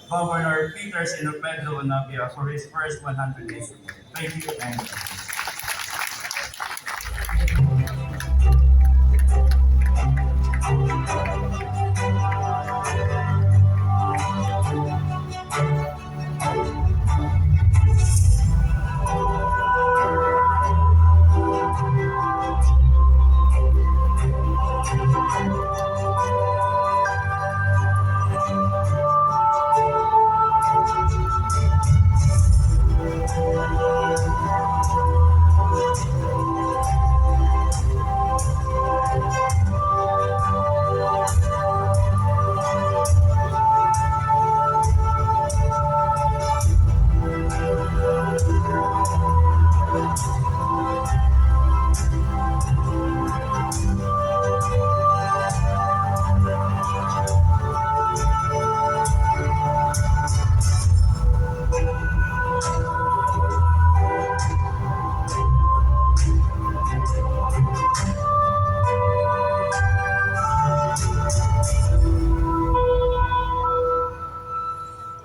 Governor Peter Pedro Unabia for his first 100 days. Thank you and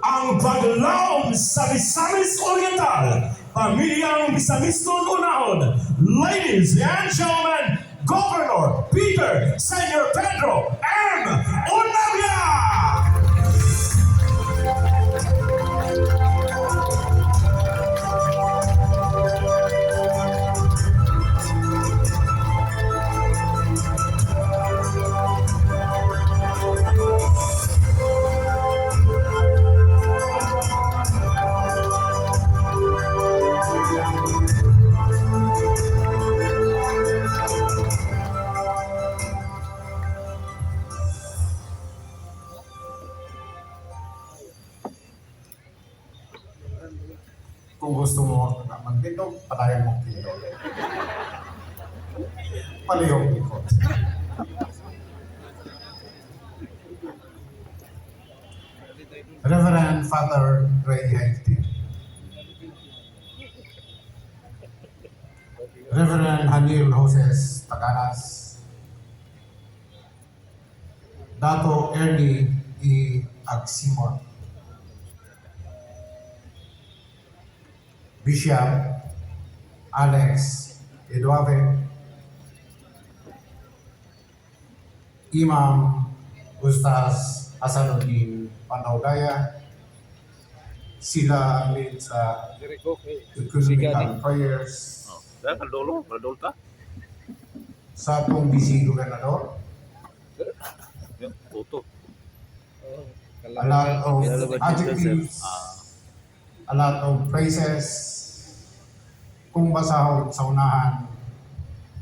ang Baglaong sa Misamis Oriental, Pamilyang Misamiston Unahon, ladies and gentlemen, Governor Peter Senior Pedro M. Unabia! Kung gusto mo magdindog, patayan mo kilo. Palihog ikot. Reverend Father Ray Haiti. Reverend Hanil Joses Taganas. Dato Ernie E. Agsimon. Bishop Alex Eduave, Imam Ustaz Hasanuddin Pandaugaya, sila ang lead sa economic prayers sa atong busy gobernador. A lot of adjectives, a lot of praises. Kung basahon sa unahan,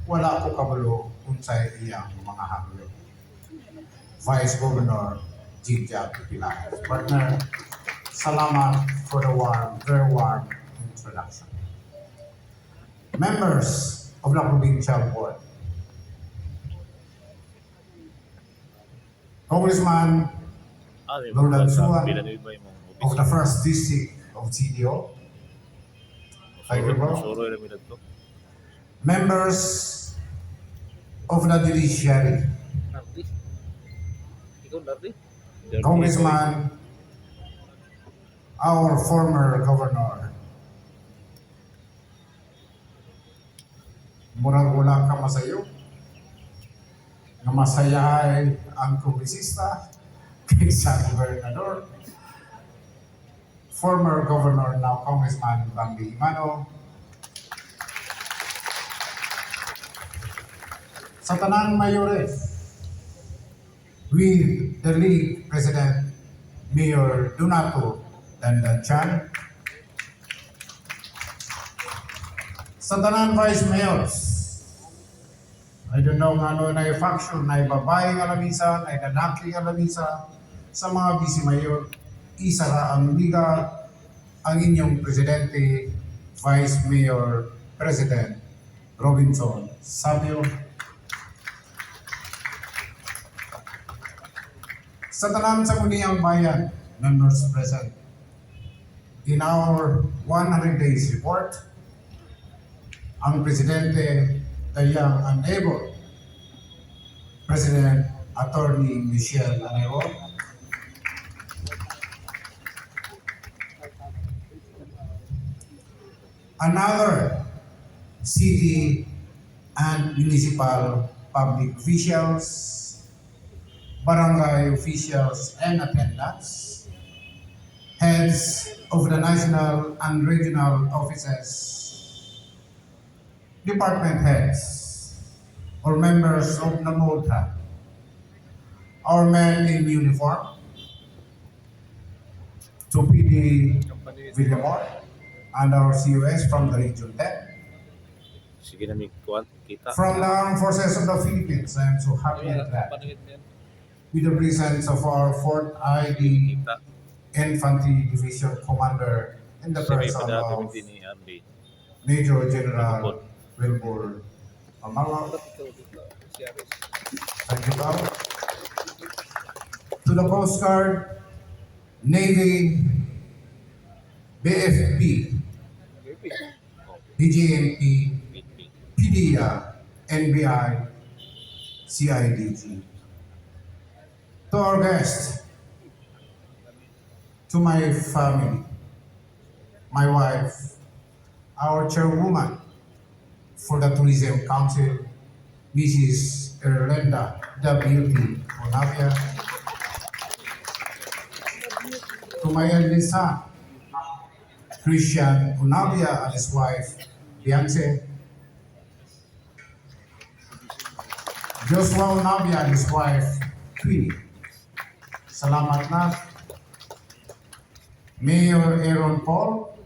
wala ko kabalo unsay iyang mga hangyo. Vice Governor Jigja Pilar. Partner, salamat for the very warm introduction. Members of the Provincial Board, Congressman Lordan Suan of the 1st District of CDO, thank you, bro. Members of the Judiciary, Congressman, our former governor, murag wala ka masayo, na masaya ay ang kongresista kaysa gobernador, former governor, now Congressman Bambi Imano, sa tanang mayores, with the League President Mayor Donato Dandanchan, sa tanang Vice Mayors, I don't know nga ano na faction, na babae nga lamisa, na lalaki nga lamisa, sa mga vice mayor, isa ra ang liga, ang inyong presidente, Vice Mayor, President Robinson Sabio. Sa tanan sa Muniyang Bayan, members present, in our 100 days report, ang presidente, the young and able President Attorney Michelle Anero, Another city and municipal public officials, barangay officials and attendants, heads of the national and regional offices, department heads, or members of NAMOTA, our men in uniform, to PD Villamor, and our COS from the Region 10. Sige na may kuwan, kita. From the Armed Forces of the Philippines, I am so happy and glad with the presence of our 4th ID Kita. Infantry Division Commander in the Sabi person pa dati of hindi ni Arby. Major General Wilbur Amaro. Thank you, Bob. To the Coast Guard, Navy, BFP, BJMP, PDEA, NBI, CIDG. To our guests, to my family, my wife, our chairwoman for the Tourism Council, Mrs. Erlenda W.T. Unabia, to my eldest son, Christian Unabia and his wife, Beyonce, Joshua Unabia and his wife, Queenie. Salamat na. Mayor Aaron Paul,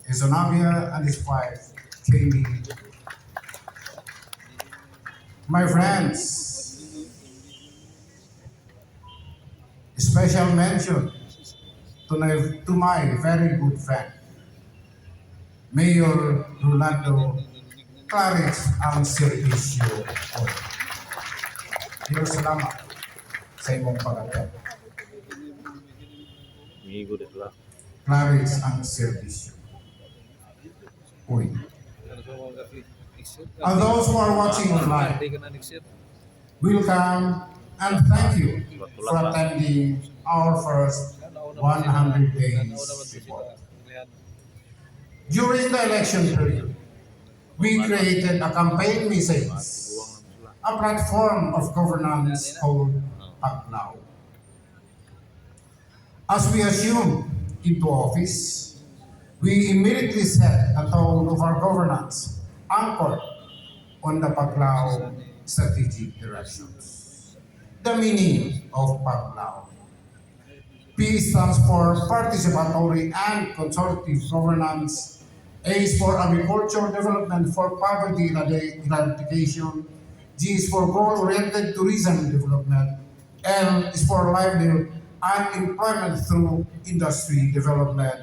Unabia and his wife, Jamie. My friends, special mention to my very good friend, Mayor Rolando Clarence ang servisyo ko. Mayor, salamat sa imong pag-attend. Migo din lang. Clarence ang servisyo. Uy. And those who are watching online, welcome and thank you for attending our first 100 days report. During the election period, we created a campaign message, a platform of governance called Paglaw. As we assumed into office, we immediately set the tone of our governance anchored on the Paglaw strategic directions. The meaning of Paglaw. P stands for participatory and consultative governance. A is for agriculture development for poverty eradication. G is for goal-oriented tourism development. L is for livelihood and employment through industry development.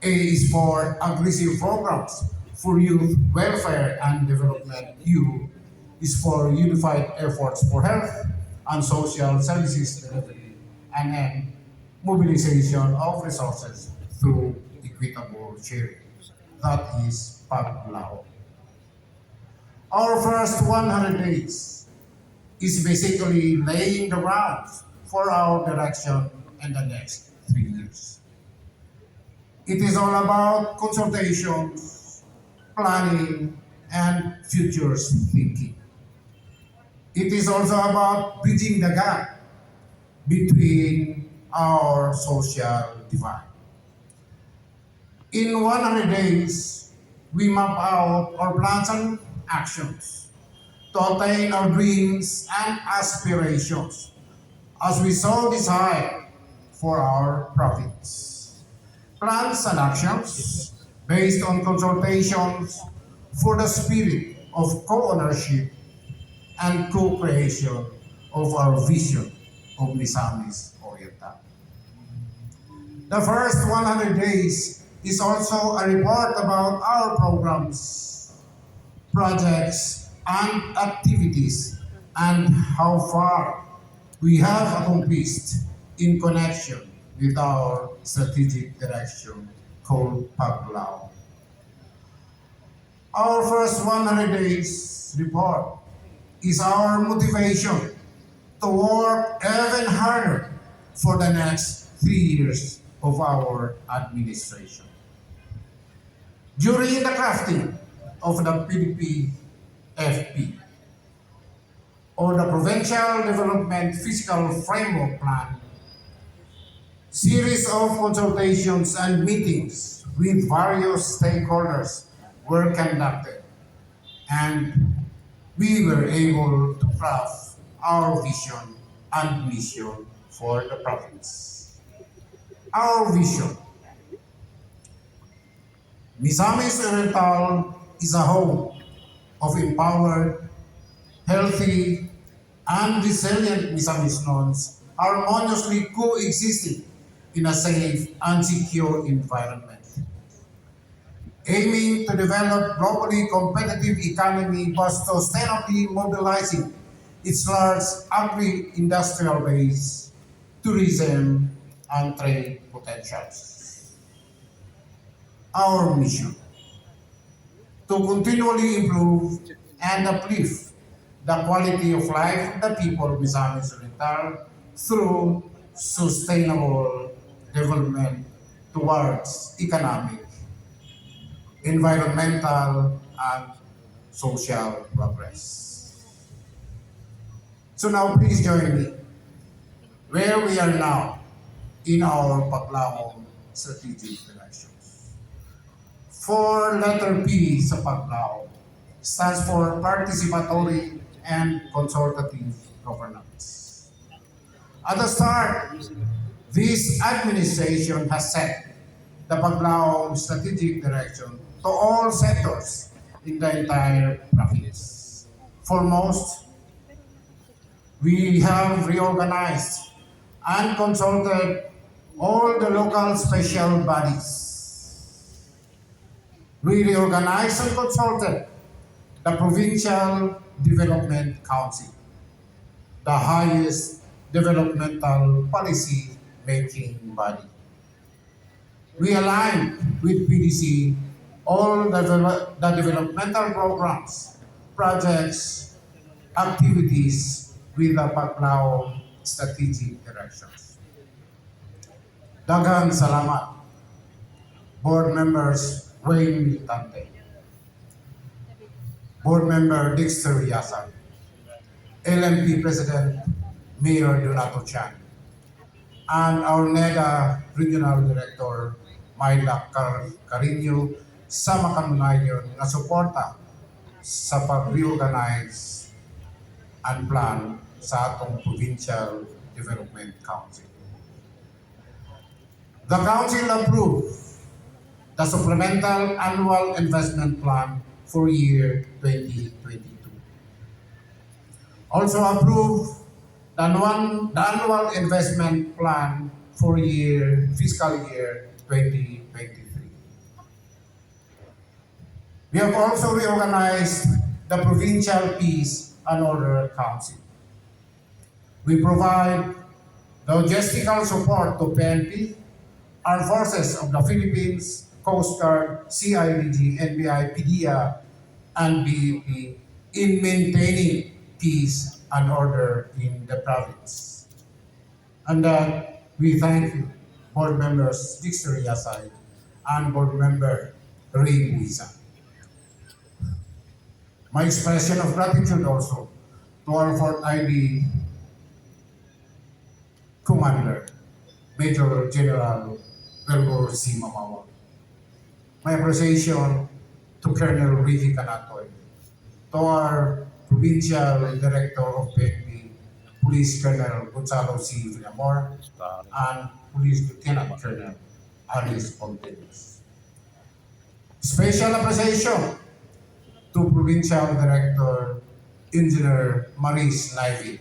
A is for aggressive programs for youth welfare and development. U is for unified efforts for health and social services delivery. And N, mobilization of resources through equitable sharing. That is Paglaw. Our first 100 days is basically laying the grounds for our direction in the next 3 years. It is all about consultations, planning, and futures thinking. It is also about bridging the gap between our social divide. In 100 days, we map out our plans and actions to attain our dreams and aspirations as we so desire for our province. Plans and actions based on consultations for the spirit of co-ownership and co-creation of our vision of Misamis Oriental. The first 100 days is also a report about our programs, projects, and activities, and how far we have accomplished in connection with our strategic direction called Paglaw. Our first 100 days report is our motivation to work even harder for the next 3 years of our administration. During the crafting of the PDP-FP, or the Provincial Development Physical Framework Plan, series of consultations and meetings with various stakeholders were conducted, and we were able to craft our vision and mission for the province. Our vision: Misamis Oriental is a home of empowered, healthy, and resilient Misamis harmoniously coexisting in a safe and secure environment, aiming to develop globally competitive economy by sustainably mobilizing its large agri-industrial base, tourism, and trade potentials. Our mission: to continually improve and uplift the quality of life of the people of Misamis Oriental through sustainable development towards economic, environmental, and social progress. So now please join me where we are now in our Paglaong strategic directions. For letter P sa Paglaong stands for participatory and consultative governance. At the start, this administration has set the Paglaong strategic direction to all sectors in the entire province. Foremost, we have reorganized and consulted all the local special bodies. We reorganized and consulted the Provincial Development Council, the highest developmental policy making body. We aligned with PDC all the developmental programs, projects, activities with the Paglaong strategic directions. Daghang salamat, Board Members Wayne Militante, Board Member Dexter Yasan, LMP President Mayor Donato Chan, and our NEDA Regional Director Myla Carino sa makanunayon na suporta sa pag-reorganize and plan sa atong Provincial Development Council. The Council approved the Supplemental Annual Investment Plan for year 2022. Also approved the Annual Investment Plan for fiscal year 2023. We have also reorganized the Provincial Peace and Order Council. We provide logistical support to PNP, Armed Forces of the Philippines, Coast Guard, CIDG, NBI, PDEA, and BEP in maintaining peace and order in the province. And we thank you, Board Members Dexter Yasay and Board Member Ray Buisa. My expression of gratitude also to our 4th ID Commander, Major General Belgor C. Mamawa. My appreciation to Colonel Ricky Canatoy, to our Provincial Director of PNP, Police Colonel Gonzalo C. Villamor, and Police Lieutenant Colonel Alice Ponteros. Special appreciation to Provincial Director Engineer Maris Nivy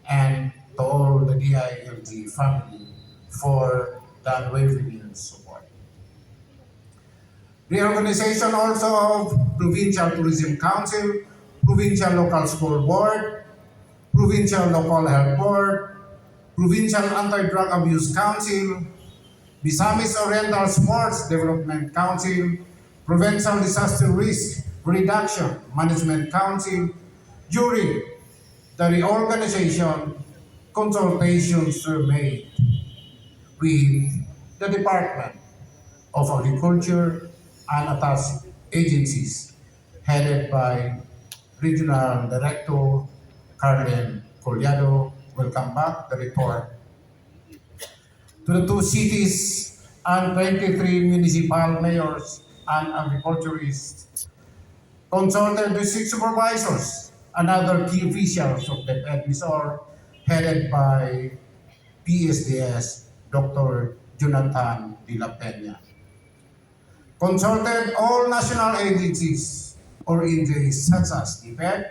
and to all the DILG family for the unwavering support. Reorganization also of Provincial Tourism Council, Provincial Local School Board, Provincial Local Health Board, Provincial Anti-Drug Abuse Council, Misamis Oriental Sports Development Council, Provincial Disaster Risk Reduction Management Council. During the reorganization, consultations were made with the Department of Agriculture and attached agencies headed by Regional Director Carlen Collado will come back the report to the two cities and 23 municipal mayors and agriculturists, consulted with 6 supervisors and other key officials of the PEDMISOR headed by PSDS Dr. Jonathan de la Peña. Consulted all national agencies or agencies such as DPED,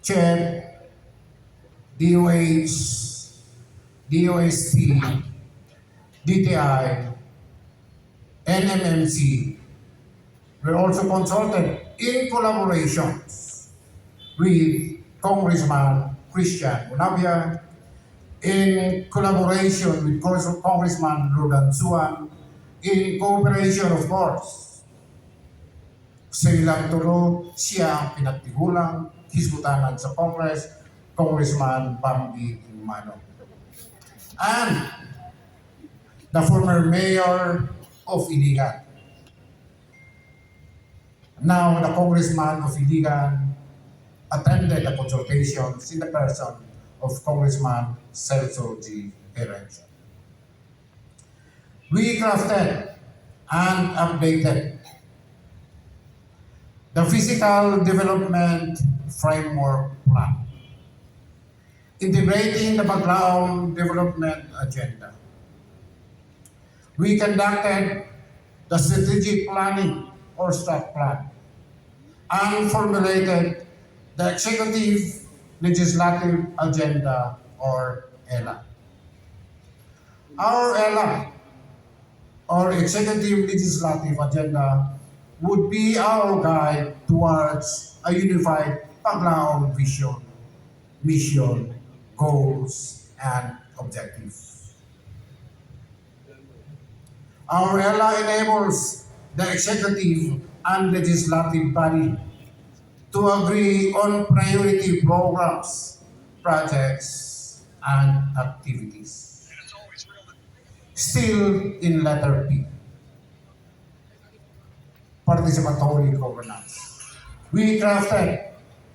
CHED, DOH, DOST, DTI, NMMC were also consulted in collaboration with Congressman Christian Unabia, in collaboration with Congressman Rodan Suan, in cooperation of course. Sa ilang tulo, siya ang pinagtigulang hisgutanan sa Congress, Congressman Bambi Humano. And the former mayor of Iligan. Now, the congressman of Iligan attended the consultations in the person of Congressman Celso G. Herencio. We crafted and updated the Physical Development Framework Plan, integrating the Baclaong Development Agenda. We conducted the strategic planning or strat plan and formulated the Executive Legislative Agenda or ELA. Our ELA or Executive Legislative Agenda would be our guide towards a unified Baclaong vision, mission, goals, and objectives. Our ELA enables the executive and legislative body to agree on priority programs, projects, and activities. Still in letter P, participatory governance. We crafted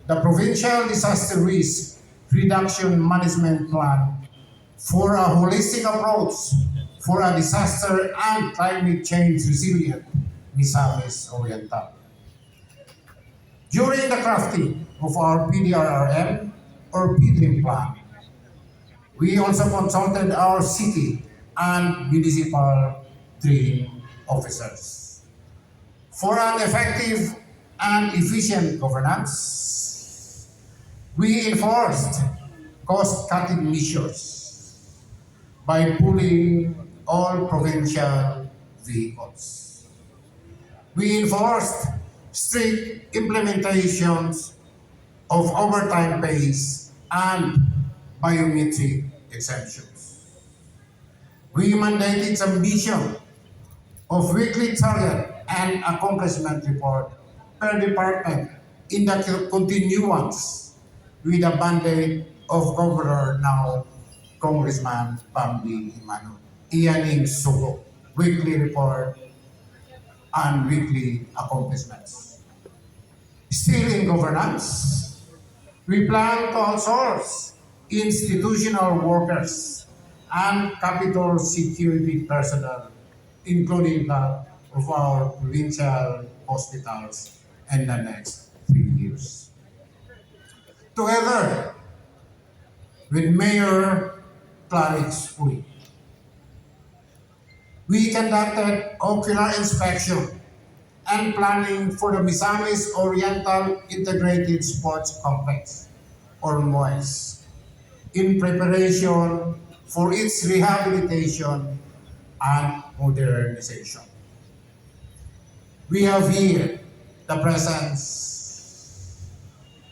the Provincial Disaster Risk Reduction Management Plan for a holistic approach for a disaster and climate change resilient Misamis Oriental. During the crafting of our PDRRM or PDRIM plan, we also consulted our city and municipal DREAM officers. For an effective and efficient governance, we enforced cost-cutting measures by pooling all provincial vehicles. We enforced strict implementations of overtime pays and biometric exemptions. We mandated submission of weekly target and accomplishment report per department in the continuance with the mandate of Governor now Congressman Bambi Humano. Iyaning sugo, weekly report and weekly accomplishments. Still in governance, we plan to outsource institutional workers and capital security personnel, including that of our provincial hospitals in the next 3 years. Together with Mayor Clarix Uy, we conducted ocular inspection and planning for the Misamis Oriental Integrated Sports Complex, or MOIS, in preparation for its rehabilitation and modernization. We have here the presence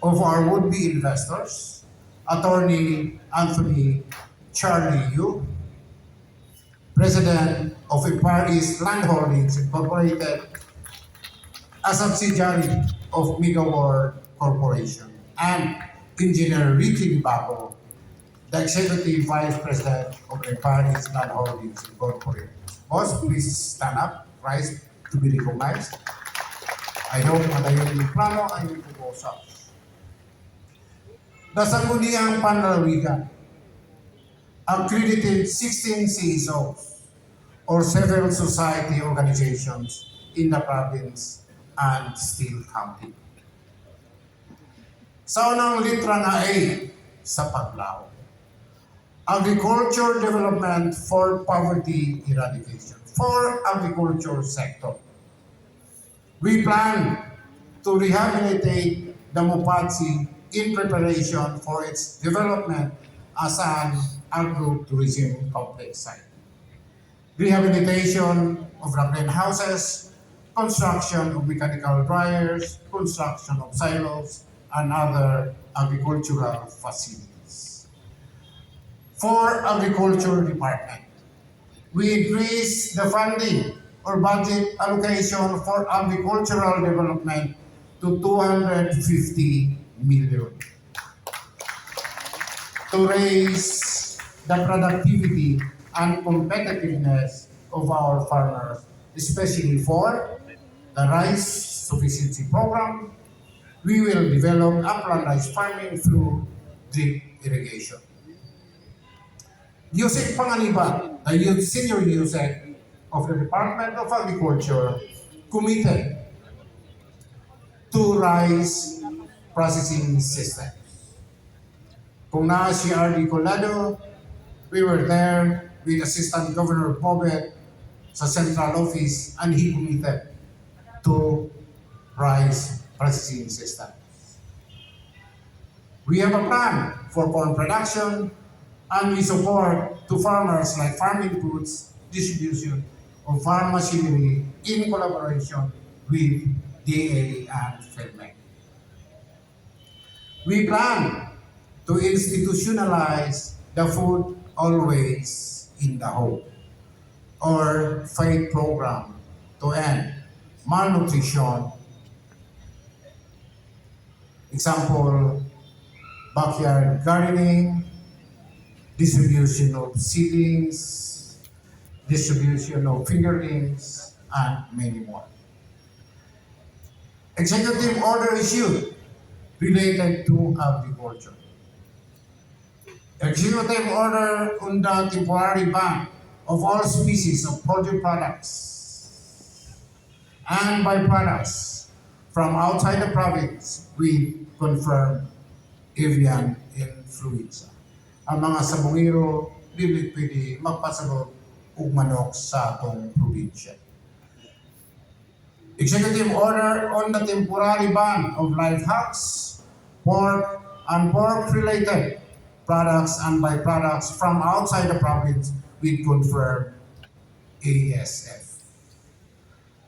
of our would-be investors, Attorney Anthony Charlie Yu, President of Empire East Land Holdings Incorporated, a subsidiary of Megawar Corporation, and Engineer Ricky Bago, the Executive Vice President of Empire East Land Holdings Incorporated. Boss, please stand up, rise, to be recognized. I hope na tayo yung plano ay ipupusap. Nasangguniang panlalawigan, accredited 16 CSOs or civil society organizations in the province and still counting. Sa unang litra na A sa Paglao, agriculture development for poverty eradication, for agriculture sector. We plan to rehabilitate the Mupatsi in preparation for its development as an agro-tourism complex site. Rehabilitation of the greenhouses, construction of mechanical dryers, construction of silos, and other agricultural facilities. For Agriculture Department, we increase the funding or budget allocation for agricultural development to 250 million to raise the productivity and competitiveness of our farmers, especially for the rice sufficiency program. We will develop upland rice farming through drip irrigation. Yusek Panganiban, the senior Yusek of the Department of Agriculture, committed to rice processing systems. Kung na si R.D. Colado, we were there with Assistant Governor Bobet sa central office and he committed to rice processing systems. We have a plan for corn production and we support to farmers like farming foods, distribution of farm machinery in collaboration with DA and FEDMEC. We plan to institutionalize the food always in the home or FAID program to end malnutrition. Example, backyard gardening, distribution of seedlings, distribution of fingerlings, and many more. Executive order issued related to agriculture. Executive order on the temporary ban of all species of poultry products and byproducts from outside the province with confirmed avian influenza. Ang mga sabongero, dili pwede magpasabot ug manok sa atong probinsya. Executive order on the temporary ban of live hogs, pork, and pork-related products and byproducts from outside the province with confirmed ASF.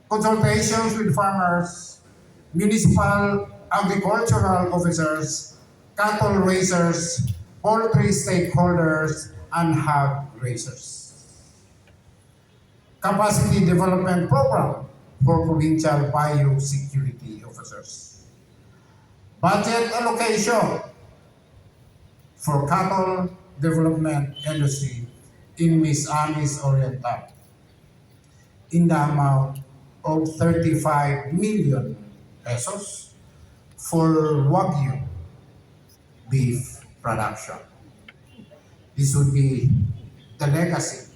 Consultations with farmers, municipal agricultural officers, cattle raisers, poultry stakeholders, and hog raisers. Capacity development program for provincial biosecurity officers. Budget allocation for cattle development industry in Misamis Oriental in the amount of 35 million pesos for Wagyu beef production. This would be the legacy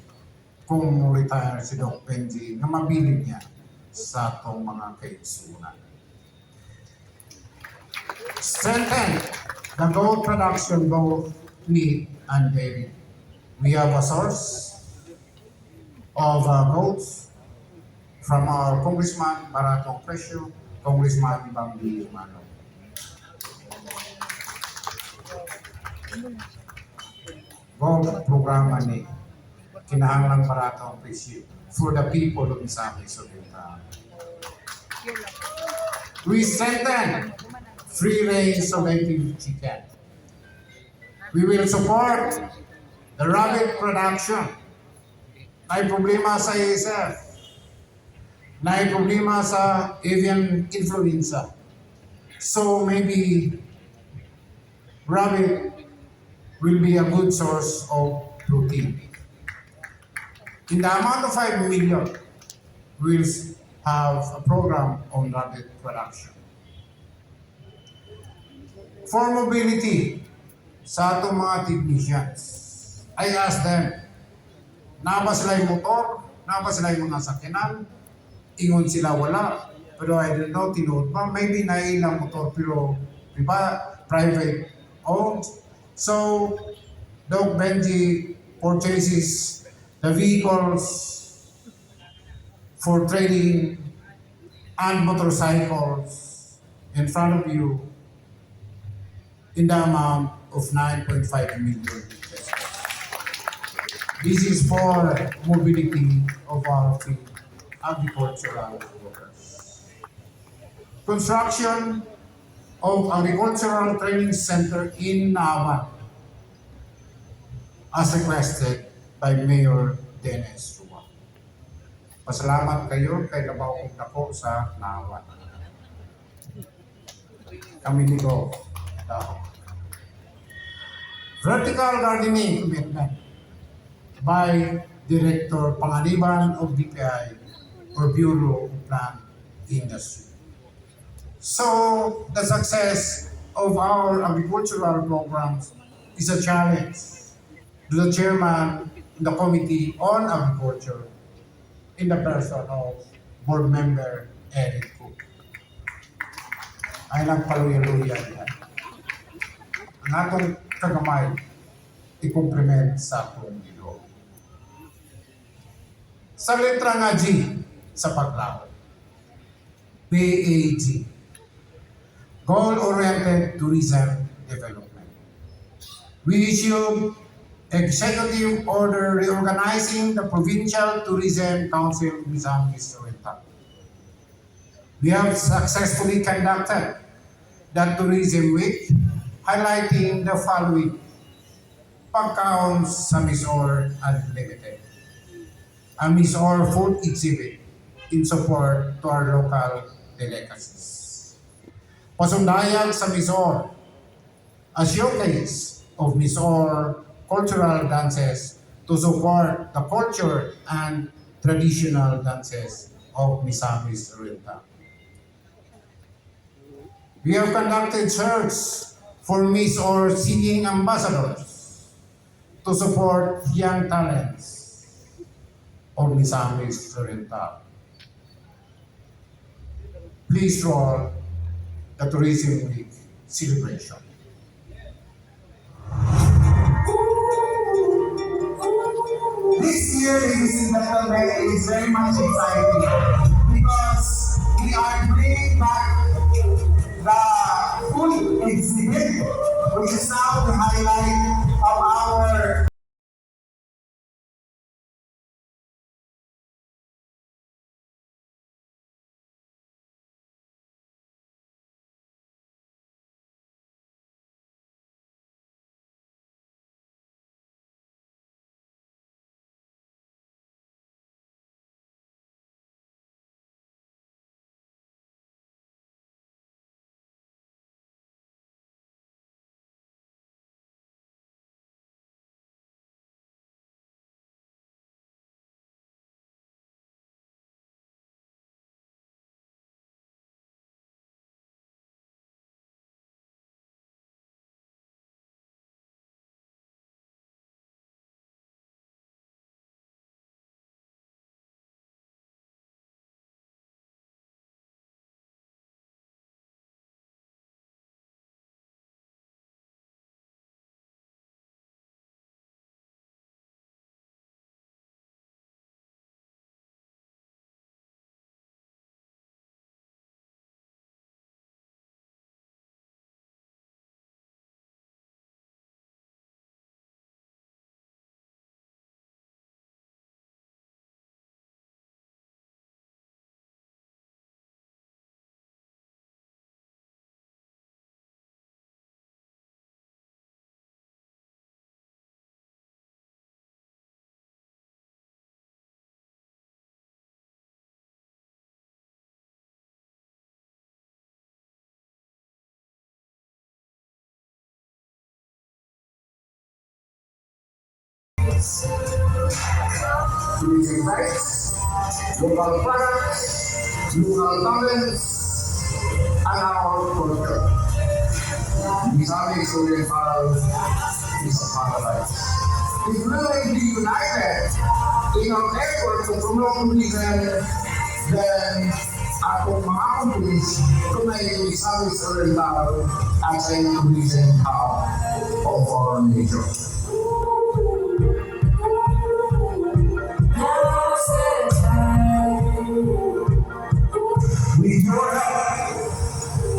kung retire si Doc Benji na mabilib niya sa atong mga kaigsunan. Strengthen the goat production, both meat and dairy. We have a source of goats from our Congressman Baratong Presyo, Congressman Bambi Mano. Goat programa ni kinahanglan Baratong Presyo for the people of Misamis Oriental. We strengthen free range of native chicken. We will support the rabbit production. May problema sa ASF. May problema sa avian influenza. So maybe rabbit will be a good source of protein. In the amount of 5 million, we'll have a program on rabbit production. For mobility, sa atong mga technicians, I asked them, na ba sila yung motor? Na ba sila yung mga sakyanan? Ingon sila wala. Pero I don't know, tinuod pa. Maybe na ilang motor pero private owned. So, Doc Benji purchases the vehicles for trading and motorcycles in front of you in the amount of 9.5 million pesos. This is for mobility of our agricultural workers. Construction of agricultural training center in Navan as requested by Mayor Dennis Rua. Pasalamat kayo kay Labaw kong Dako sa Navan. Kami nito daw. Vertical gardening commitment by Director Panganiban of BPI or Bureau of Plant Industry. So, the success of our agricultural programs is a challenge to the chairman of the Committee on Agriculture in the person of Board Member Eric Cook. Ay nagpaluya-luya yan. Ang atong kagamay, i-compliment sa atong Ginoo. Sa letra nga G, sa paglaho. PAG, Goal-Oriented Tourism Development. We issue Executive Order reorganizing the Provincial Tourism Council Misamis Oriental. We have successfully conducted the Tourism Week, highlighting the following: pagkaon sa Misor Unlimited, a Misor food exhibit in support to our local delicacies. Pasundayag sa Misor, a showcase of Misor cultural dances to support the culture and traditional dances of Misamis Oriental. We have conducted search for Miss or singing ambassadors to support young talents of Misamis Oriental. Please roll the Tourism Week celebration. This year, ladies and gentlemen, is very much exciting because we are bringing back the food exhibit, which is now the highlight of our tourism sites, local products, local talents, and our culture. Misamis Oriental is a paradise. If we will be united in our effort to promote tourism, then ako ma-accomplish to make Misamis Oriental as a tourism hub of our nation. With your help,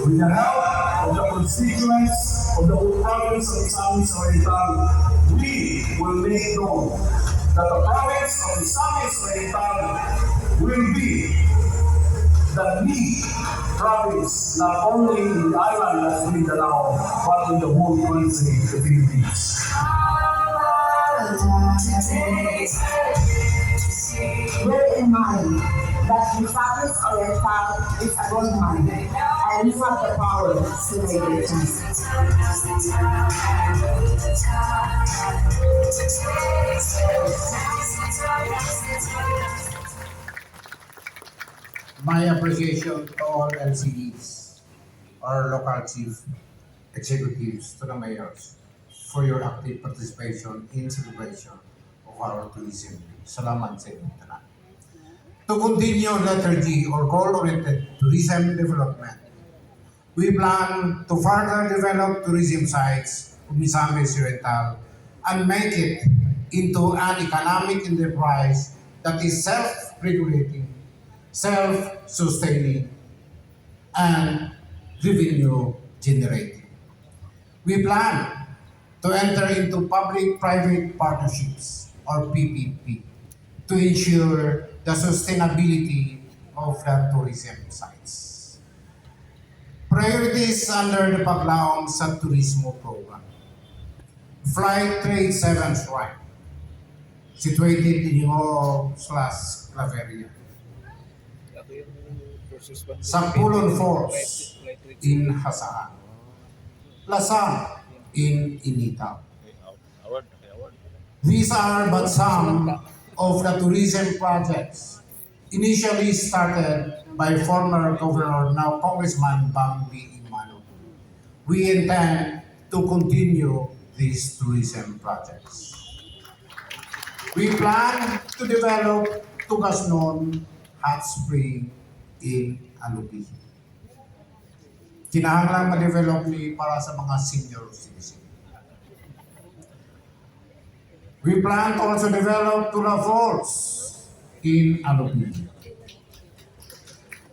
with the help of the constituents of the whole province of Misamis Oriental, we will make known that the province of Misamis Oriental will be the lead province not only in the island of Mindanao, but in the whole country, the Philippines. Bear in mind that the Misamis Oriental is a gold mine, and we have the power to make it change. My appreciation to all LCDs, our local chief executives, to the mayors, for your active participation in celebration of our tourism. Salamat sa inyong tanan. To continue letter G or goal-oriented tourism development, we plan to further develop tourism sites of Misamis Oriental and make it into an economic enterprise that is self-regulating, self-sustaining, and revenue generating. We plan to enter into public-private partnerships or PPP to ensure the sustainability of the tourism sites. Priorities under the Paglaom sa Turismo Program. Flight Trade 7's right, situated in Himo/Claveria. Sa Pulon Falls in Hasaan. Lasang in Initaw. Award. These are but some of the tourism projects initially started by former Governor, now Congressman Bambi Imano. We intend to continue these tourism projects. We plan to develop Tugasnon Hot Spring in Unabia. Kinahanglan ma-develop ni para sa mga senior citizens. We plan to also develop Tula Falls in Unabia.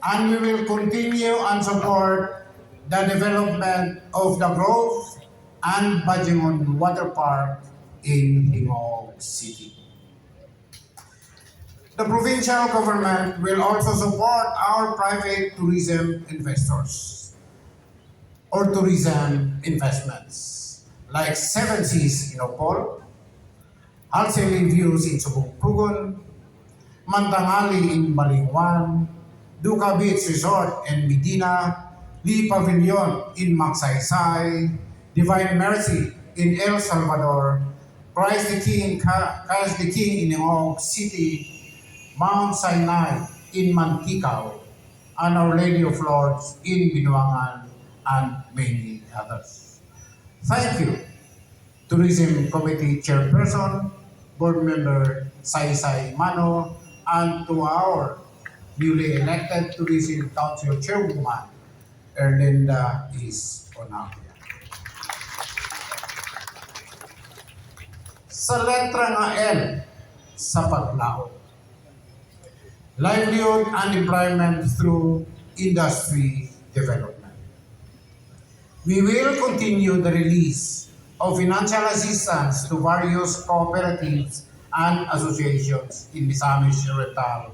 And we will continue and support the development of the Grove and Bajimon Water Park in Himo City. The provincial government will also support our private tourism investors or tourism investments like Seven Seas in Opol, Halseli Views in Subugpugon, Mantangali in Balingwan, Duca Beach Resort in Medina, Lee Pavilion in Magsaysay, Divine Mercy in El Salvador, Christ the King in Himo City, Mount Sinai in Mantikau, and Our Lady of Lords in Binuangan, and many others. Thank you, Tourism Committee Chairperson, Board Member Saysay Mano, and to our newly elected Tourism Council Chairwoman, Erlinda is Unabia. Sa letra nga L sa Paglaom, livelihood and employment through industry development. We will continue the release of financial assistance to various cooperatives and associations in Misamis Oriental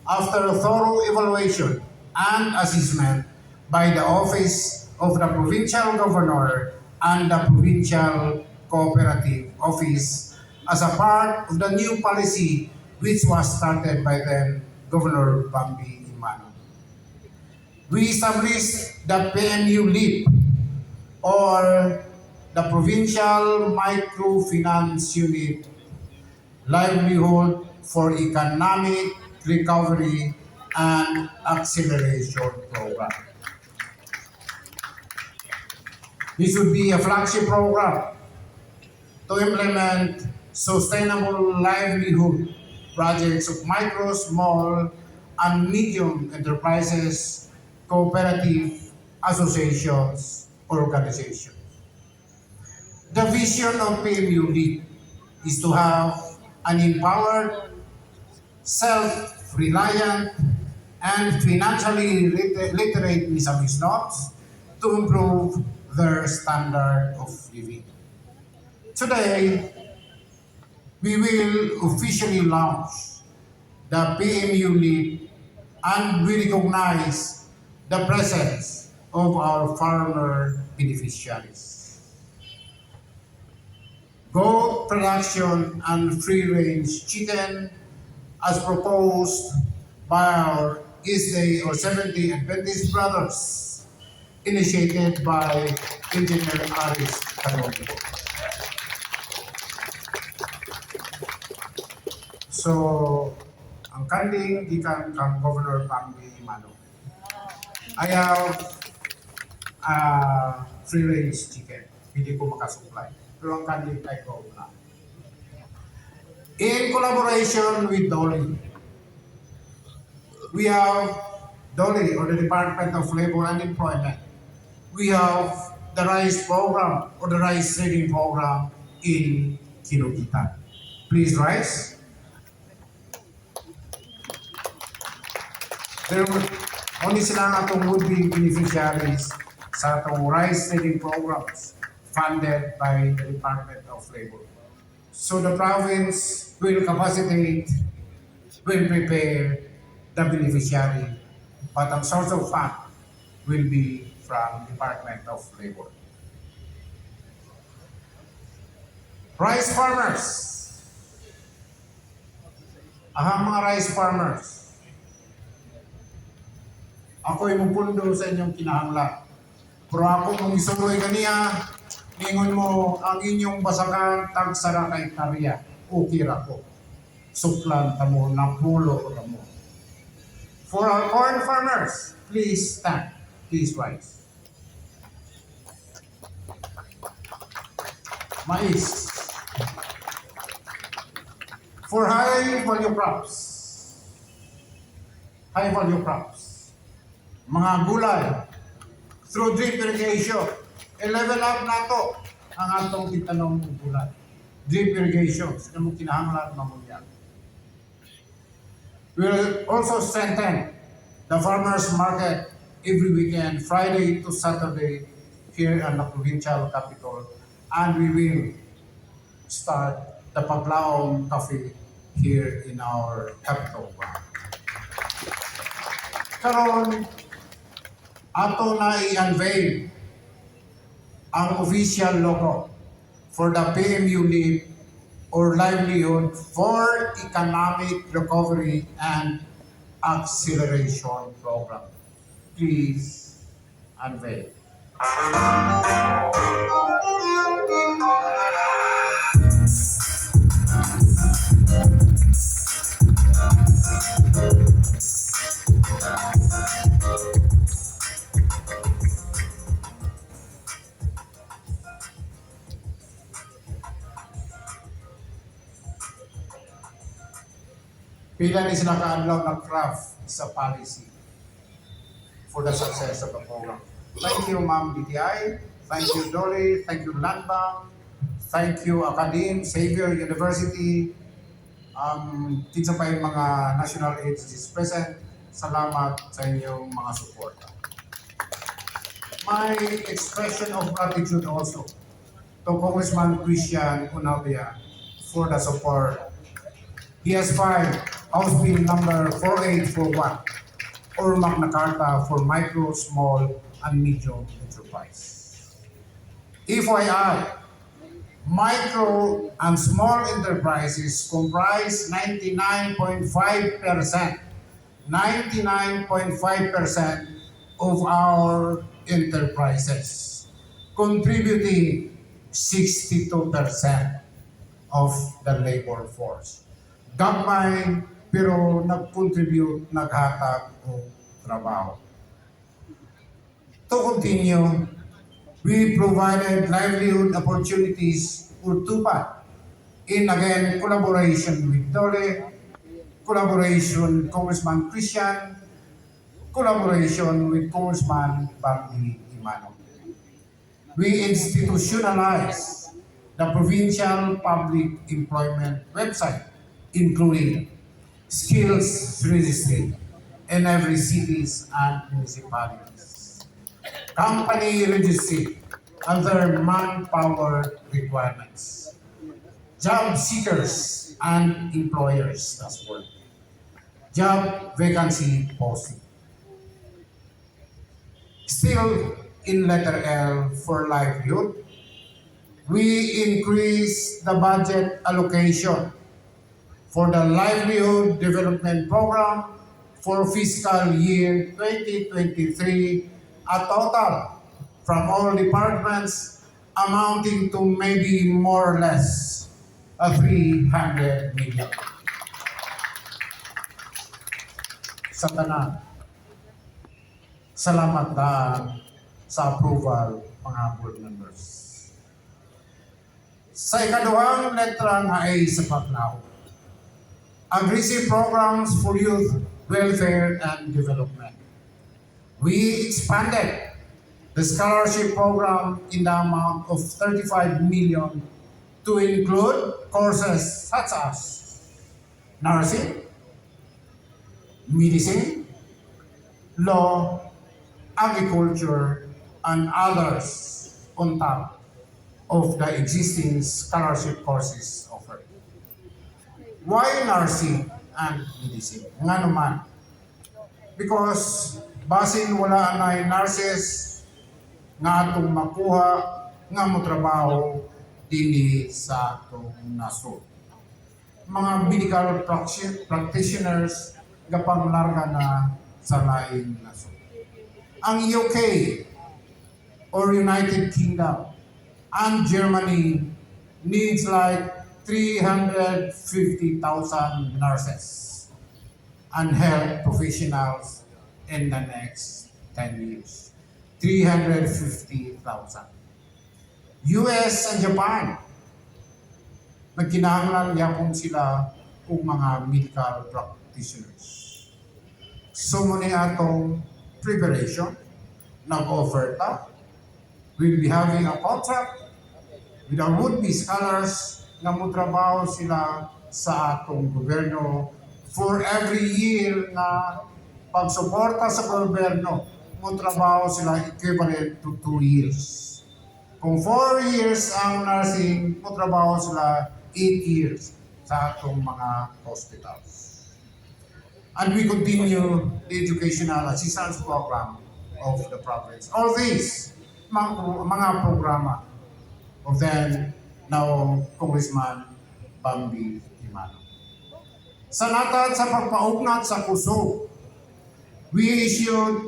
after a thorough evaluation and assessment by the Office of the Provincial Governor and the Provincial Cooperative Office as a part of the new policy which was started by then Governor Bambi Imano. We established the PMU LEAP, or the Provincial Microfinance Unit, Livelihood for Economic Recovery and Acceleration Program. This would be a flagship program to implement sustainable livelihood projects of micro, small, and medium enterprises, cooperative associations, organizations. The vision of PMUD is to have an empowered, self-reliant, and financially literate Misamis to improve their standard of living. Today, we will officially launch the PMU Leap and we recognize the presence of our farmer beneficiaries. Goat production and free-range chicken as proposed by our East Day or 70 Adventist brothers, initiated by Engineer Aris Canonico. So, ang kanding gikan kang Governor Pambi Mano. I have free-range chicken. Hindi ko makasupply. Pero ang kanding ay ko na. In collaboration with Dolly, we have Dolly or the Department of Labor and Employment. We have the rice program or the rice trading program in Kinugitan. Please rise. There only sila nga itong would-be beneficiaries sa itong rice trading programs funded by the Department of Labor. So the province will capacitate, will prepare the beneficiary, but ang source of fund will be from Department of Labor. Rice farmers. Ahang mga rice farmers. Ako'y mupundo sa inyong kinahanglan. Pero ako kung isuloy kaniya, ningon mo ang inyong basakan tagsara kay karya, ukira ko. Suklan tamo, napulo tamo. For our corn farmers, please stand, please rise. Mais. For high value crops, mga gulay, through drip irrigation, i-level up na ito ang atong titanong gulay. Drip irrigation, sila mong kinahanglan mamulyan. We will also strengthen the farmers market every weekend, Friday to Saturday, here in the provincial capital, and we will start the Paglaong Cafe here in our capital. Karon, ato na i-unveil ang official logo for the PMU Leap or Livelihood for Economic Recovery and Acceleration Program. Please unveil. Pila ni sila kaadlaw na craft sa policy for the success of the program. Thank you, Ma'am DTI. Thank you, Dolly. Thank you, Land Bank. Thank you, Academe, Xavier University. Kinsa pa yung mga national agencies present. Salamat sa inyong mga support. My expression of gratitude also to Congressman Christian Unabia for the support. He has filed House Bill number 4841 or Magna Carta for micro, small, and medium enterprise. FYI, micro and small enterprises comprise 99.5% of our enterprises, contributing 62% of the labor force. Gagmay pero nag-contribute, naghatag o trabaho. To continue, we provided livelihood opportunities for Tupac in again collaboration with Dole, collaboration with Congressman Christian, collaboration with Congressman Bambi Imano. We institutionalized the Provincial Public Employment website, including skills registry in every cities and municipalities, company registry, other manpower requirements, job seekers and employers as well, job vacancy posting. Still in letter L for livelihood, we increase the budget allocation for the livelihood development program for fiscal year 2023, a total from all departments amounting to maybe more or less 300 million. Sa tanan, salamat sa approval mga board members. Sa ikaduhang letra nga ay sa Paglaw, aggressive programs for youth welfare and development. We expanded the scholarship program in the amount of 35 million to include courses such as nursing, medicine, law, agriculture, and others on top of the existing scholarship courses offered. Why nursing and medicine? Nga naman, because basin wala na nurses nga atong makuha nga mo trabaho dili sa atong nasod. Mga medical practitioners gapang larga na sa laing nasod. Ang UK or United Kingdom and Germany needs like 350,000 nurses and health professionals in the next 10 years. 350,000. US and Japan, nagkinahanglan yapon sila kung mga medical practitioners. So muna atong preparation, nag-offer ta. We'll be having a contract with our would-be scholars na mutrabaho sila sa atong gobyerno for every year na pagsuporta sa gobyerno, mutrabaho sila equivalent to 2 years. Kung 4 years ang nursing, mutrabaho sila 8 years sa atong mga hospitals. And we continue the educational assistance program of the province. All these mga programa of then now Congressman Bambi Imano. Sa natad sa pagpaugnat sa kusog, we issued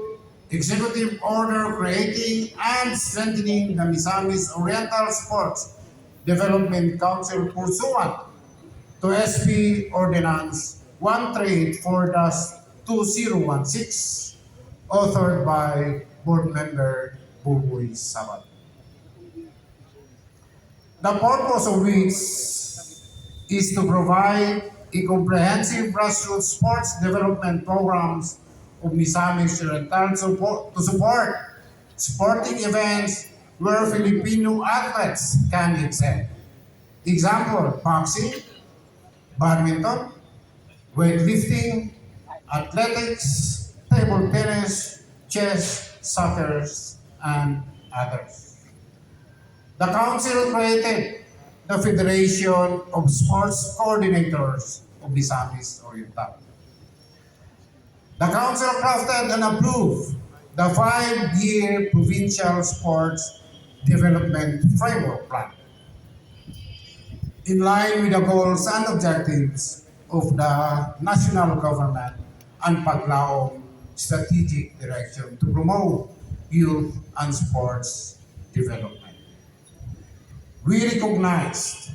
executive order creating and strengthening the Misamis Oriental Sports Development Council pursuant to SP Ordinance 138-4-2016, authored by Board Member Buboy Sabat. The purpose of which is to provide a comprehensive grassroots sports development programs of Misamis Oriental to support sporting events where Filipino athletes can excel. Example, boxing, badminton, weightlifting, athletics, table tennis, chess, soccer, and others. The Council created the Federation of Sports Coordinators of Misamis Oriental. The Council crafted and approved the 5-year Provincial Sports Development Framework Plan in line with the goals and objectives of the national government and Paglaong strategic direction to promote youth and sports development. We recognized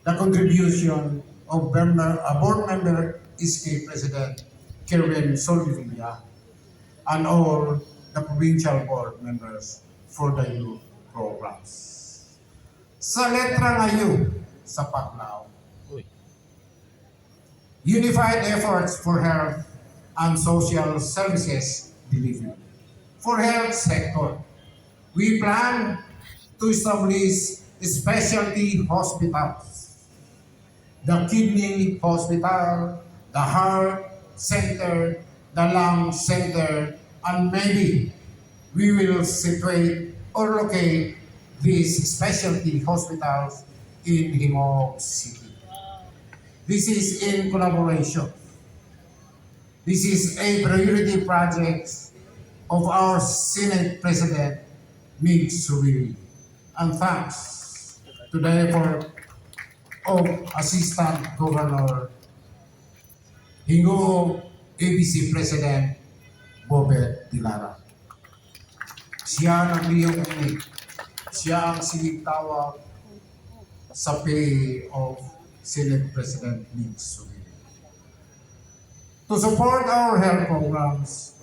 the contribution of board member SK President Kerwin Solivilla, and all the provincial board members for the youth programs. Sa letra ng U sa Paglao, Uy. unified efforts for health and social services delivery. For health sector, we plan to establish specialty hospitals, the kidney hospital, the heart center, the lung center, and maybe we will situate or locate these specialty hospitals in Himog City. This is in collaboration. This is a priority project of our Senate President, Mig Suwiri. And thanks to the effort of Assistant Governor Hingo ABC President Bobet Dilara. Siya ang liyong unig. Siya ang sinigtawag sa pay of Senate President Mig Suwiri. To support our health programs,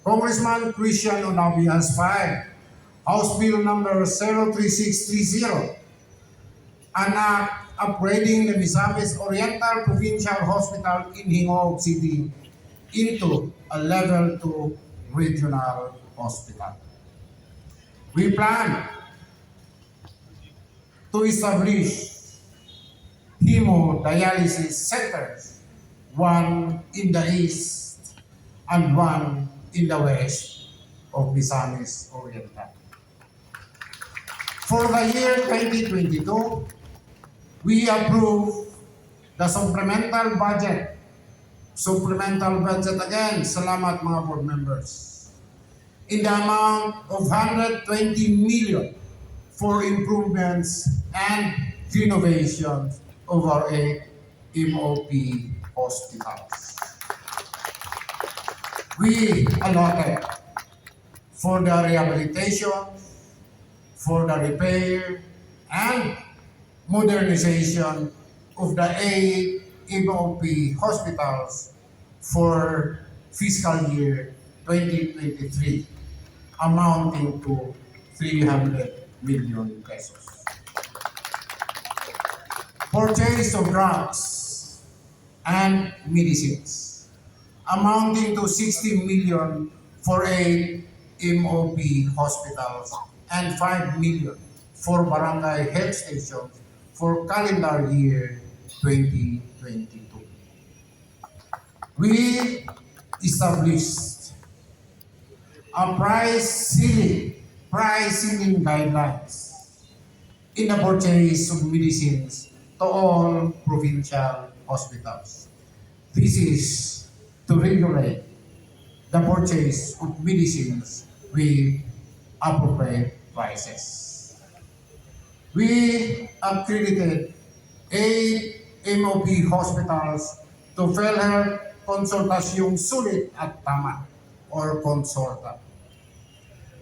Congressman Christian Unabia has filed House Bill number 03630, an act upgrading the Misamis Oriental Provincial Hospital in Hingog City into a level 2 regional hospital. We plan to establish hemodialysis centers, one in the east and one in the west of Misamis Oriental. For the year 2022, we approve the supplemental budget. Supplemental budget again, salamat mga board members, in the amount of 120 million for improvements and renovations of our 8 MOP hospitals. We allotted for the rehabilitation, for the repair, and modernization of the 8 MOP hospitals for fiscal year 2023, amounting to 300 million pesos. Purchase of drugs and medicines, amounting to 60 million for 8 MOP hospitals and 5 million for barangay health stations for calendar year 2022. We established a price ceiling guidelines in the purchase of medicines to all provincial hospitals. This is to regulate the purchase of medicines with appropriate prices. We accredited 8 MOP hospitals to PhilHealth Konsultasyong Sulit at Tama or Consulta.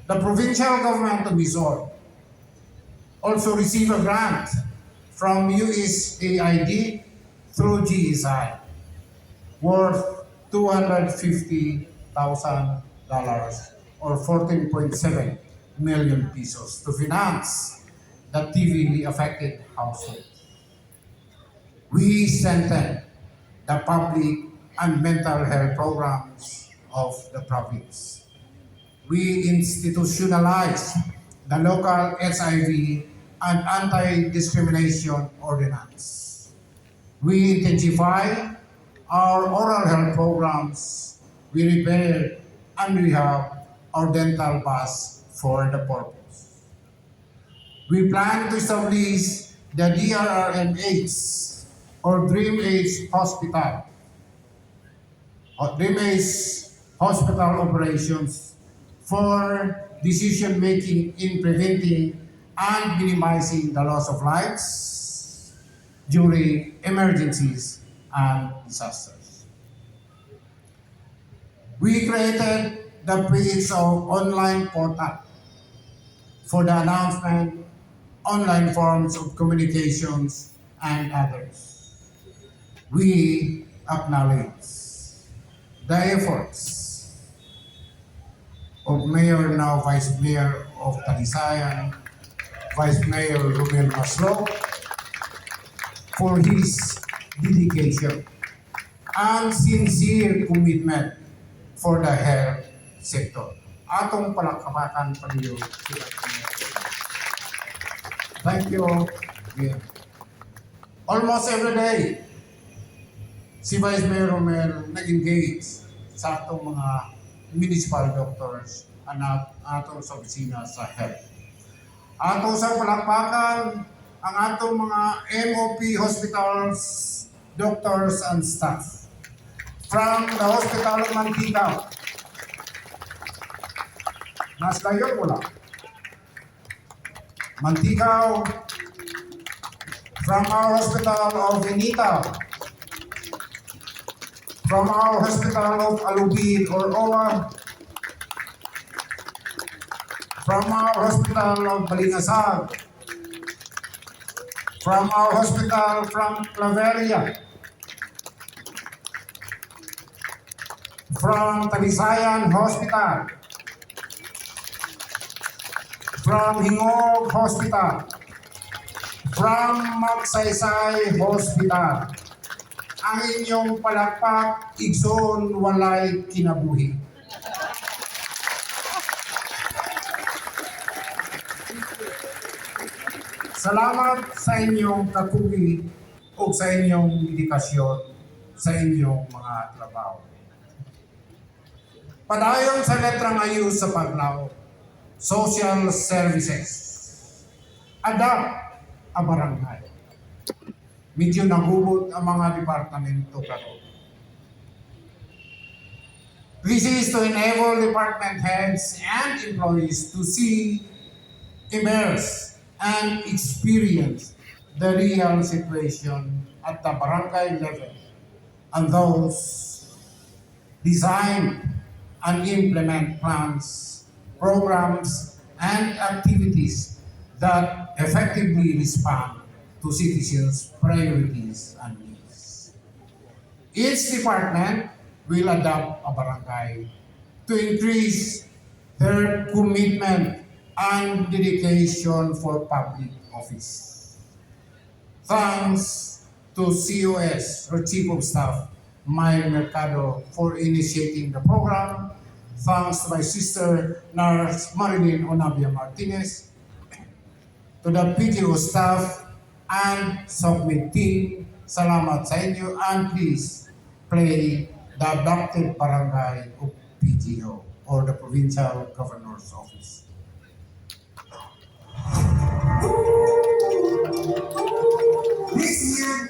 The provincial government of Luzon also received a grant from USAID through GSI worth $250,000 or 14.7 million pesos to finance the TB affected households. We strengthened the public and mental health programs of the province. We institutionalized the local HIV and anti-discrimination ordinance. We intensify our oral health programs. We repaired and rehab our dental bus for the purpose. We plan to establish the DRRMH or Dream Age Hospital, Dream Age Hospital operations for decision making in preventing and minimizing the loss of lives during emergencies and disasters. We created the page of online portal for the announcement, online forms of communications, and others. We acknowledge the efforts of Mayor, now Vice Mayor of Talisayan, Vice Mayor Romel Maslo, for his dedication and sincere commitment for the health sector. Atong palakpakan pa niyo sila. Thank you. Yeah. Almost every day, si Vice Mayor Romel nag-engage sa atong mga municipal doctors atong sa opisina sa health. Atong sa palakpakan ang atong mga MOP hospitals, doctors and staff. From the Hospital of Mantika, nasa yun wala. Mantika, from our hospital of Venita, from our hospital of Alubid or Owa, from our hospital of Balingasag, from our hospital from Claveria, from Talisayan Hospital, from Hingog Hospital, from Magsaysay Hospital. Ang inyong palakpak, igsoon walay kinabuhi. Salamat sa inyong kakugi o sa inyong dedikasyon sa inyong mga trabaho. Padayon sa letrang ayos sa paglaw, social services. Adapt a barangay. Medyo nagubot ang mga departamento karon. This is to enable department heads and employees to see, immerse, and experience the real situation at the barangay level and those design and implement plans, programs, and activities that effectively respond to citizens' priorities and needs. Each department will adopt a barangay to increase their commitment and dedication for public office. Thanks to COS or Chief of Staff Mike Mercado for initiating the program. Thanks to my sister Nurse Marilyn Unabia Martinez, to the PGO staff and submit team. Salamat sa inyo, and please play the adopted barangay of PGO or the Provincial Governor's Office. This year,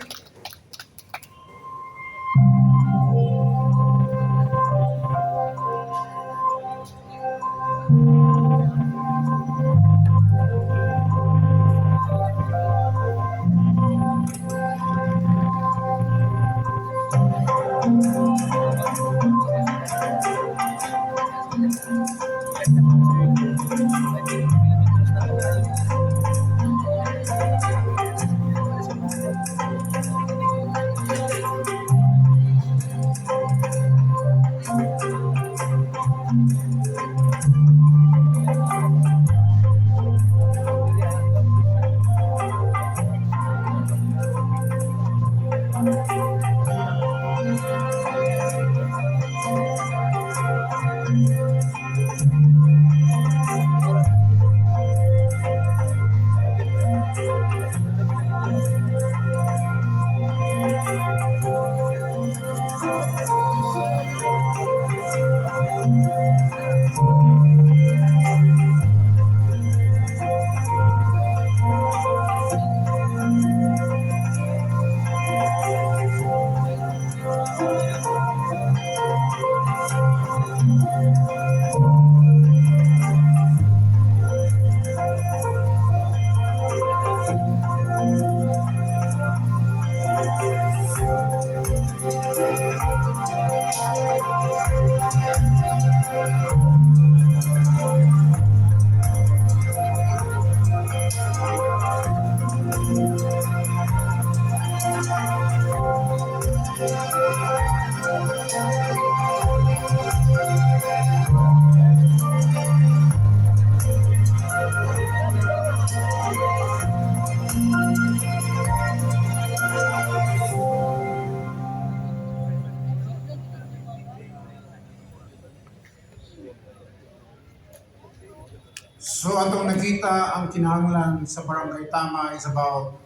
So atong nakita ang kinahanglan sa barangay tama is about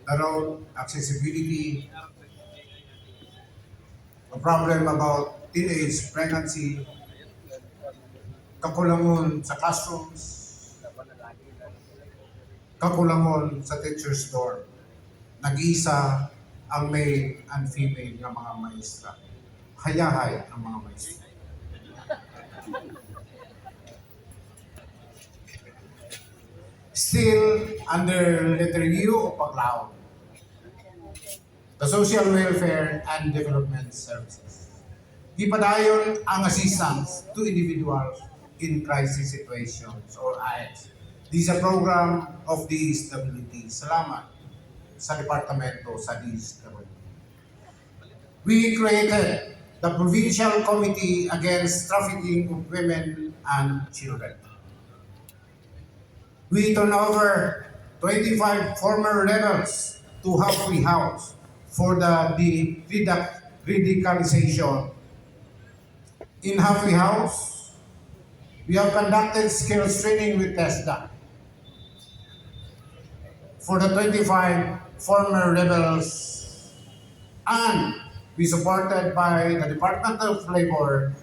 the road accessibility, a problem about teenage pregnancy, kakulangon sa classrooms, kakulangon sa teacher's dorm. Nag-iisa ang male and female na mga maestra. Hayahay ang mga maestra. Still under letter U o paglaon, the social welfare and development services. Gipadayon ang assistance to individuals in crisis situations or AIS. This is a program of DSWD. Salamat sa departamento sa DSWD. We created the Provincial Committee Against Trafficking of Women and Children. We turn over 25 former rebels to halfway house for the radicalization. In halfway house, we have conducted skills training with TESDA for the 25 former rebels, and we supported by the Department of Labor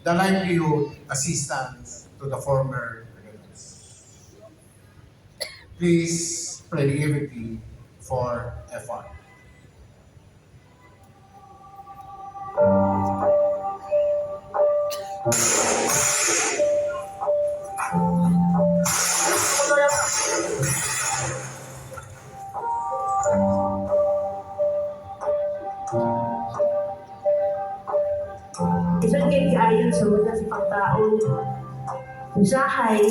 the livelihood assistance to the former rebels. Please play the liberty for FR. Isang kaya ayon sa mga si pagkaon. Usahay,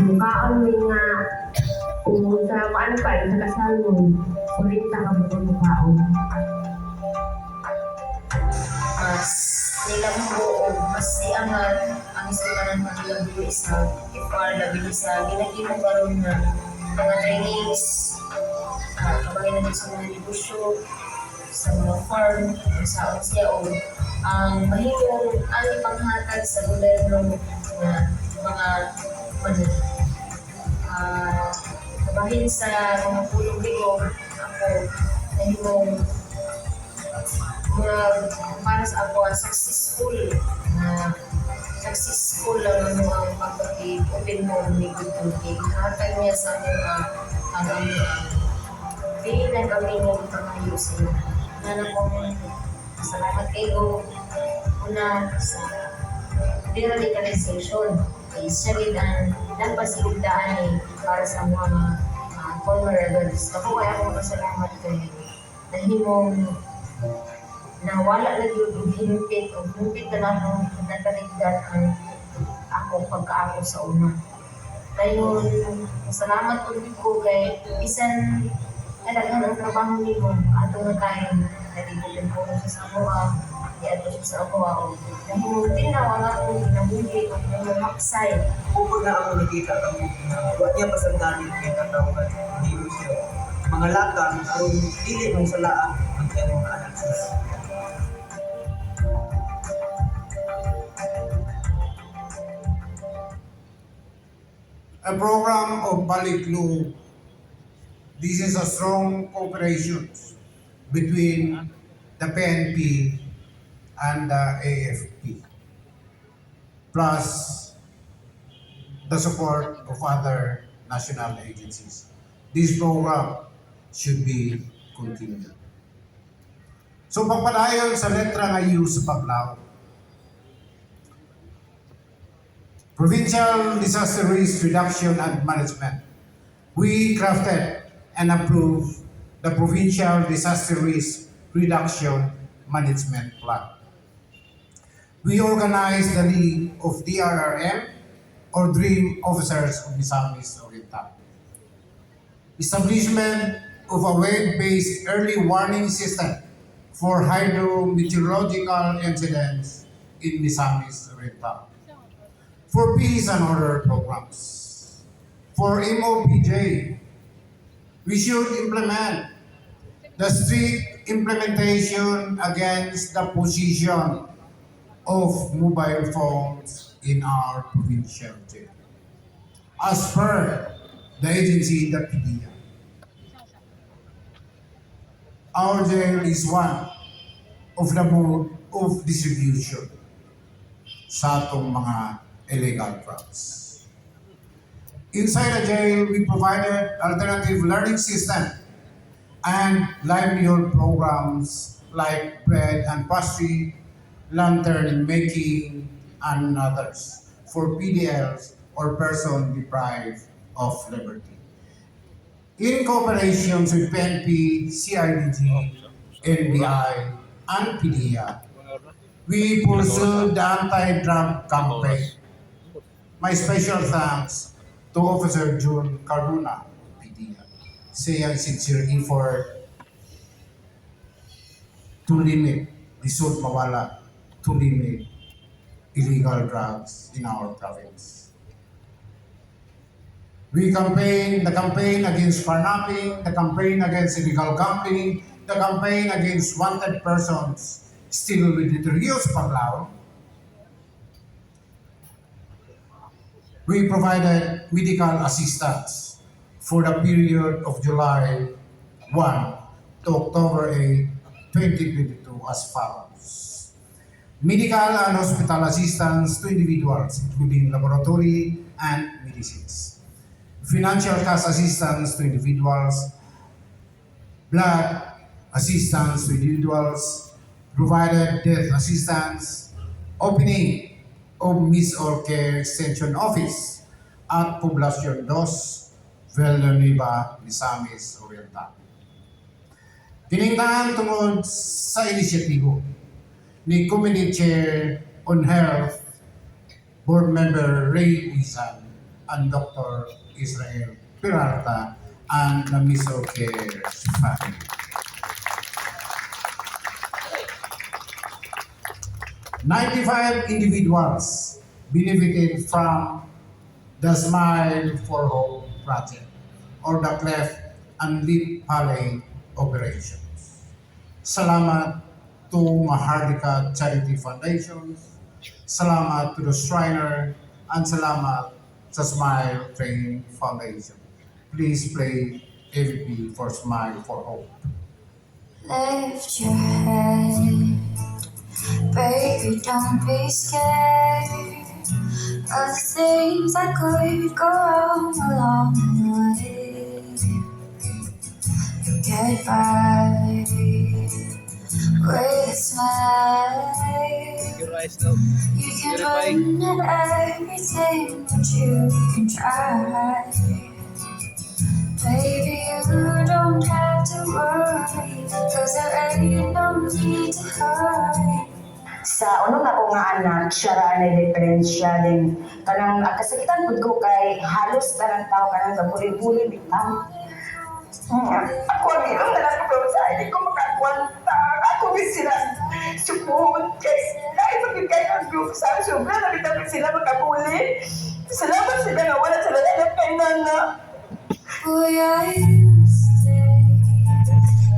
mukhaon may nga kung sa paano pa, sa kasalmon, ulit na ka mo mukhaon. Mas nilang buo, mas iangat ang istumanan ng ilang buo sa FR labi sa ginagin mo karon na mga trainings, kapag na sa mga negosyo, sa mga farm, sa siya o ang mahimong ang ipanghatag sa gobyerno na mga kabahin sa mga pulong bigo ako mahimong para sa ako successful lang ang mga pagpag-open mo ni Good hatag niya sa mga ang bilang kami ng panghayo sa iyo na pong salamat kayo una sa deradicalization is siya rin ang nagpasigugdaan para sa mga former rebels. Ako ay akong pasalamat kayo dahil mong nawala na yung hinupit o hinupit na lang ng nataligdan ang ako pagkaako sa una. Dahil salamat ulit ko kay isan talagang ang trabaho nito atong na tayo nalibutin ko sa Samoa di ato sa Samoa o dahil tinawa nga akong ginamuli o ginamaksay. Kung na ako nakita kami, huwag niya pasagdanin kay katawan, hindi mo siya. Mga lakang, kung dili mong salaan, ang kaya mga anak sila. A program of Baliklu. This is a strong cooperation between the PNP and the AFP, plus the support of other national agencies. This program should be continued. So pagpadayon sa letra nga U sa Paglao, Provincial Disaster Risk Reduction and Management. We crafted and approved the Provincial Disaster Risk Reduction Management Plan. We organized the League of DRRM or Dream Officers of Misamis Oriental. Establishment of a web-based early warning system for hydrometeorological incidents in Misamis Oriental. For peace and order programs. For MOPJ, we should implement the strict implementation against the position of mobile phones in our provincial jail. As per the agency that PDEA, our jail is one of the mode of distribution sa atong mga illegal drugs. Inside the jail, we provided alternative learning system and livelihood programs like bread and pastry, lantern making, and others for PDLs or person deprived of liberty. In cooperation with PNP, CIDG, NBI, and PDEA, we pursued the anti-drug campaign. My special thanks to Officer June Carduna, PDEA, sa iyang sincere effort to limit, lisod mawala, to limit illegal drugs in our province. We the campaign against farnapping, the campaign against illegal gambling, the campaign against wanted persons still with notorious Panglao. We provided medical assistance for the period of July 1 to October 8, 2022 as follows. Medical and hospital assistance to individuals, including laboratory and medicines. Financial cash assistance to individuals, blood assistance to individuals, provided death assistance, opening of Miss or Care Extension Office at Poblacion 2, Villanueva, Misamis Oriental. Tiningnan tungod sa inisyatibo ni Committee Chair on Health, Board Member Ray Uizan, and Dr. Israel Peralta, and the Miss or Care family. 95 individuals benefited from the Smile for Hope project or the Cleft and Lip Palate operations. Salamat to Mahardika Charity Foundations, salamat to the Shriner, and salamat sa Smile Training Foundation. Please play AVP for Smile for Hope. Lift your head, baby, don't be scared of the things that could go wrong along the way. You get by with a smile. You can run at everything, but you can try. Baby, you don't have to worry, cause there ain't no need to hurry. Sa unong ako nga anak, siya ra na diferensya din. Kanang kasakitan pud ko kay halos tanang tao kanang gabuli-buli bitaw. Ako ang ilong na lang ko sa hindi ko makakwanta. Ako din sila support kay dahil magigay ng group sa sobra na bitaw sila makabuli. Salamat sila na wala sila na kainan na. Boy, I stay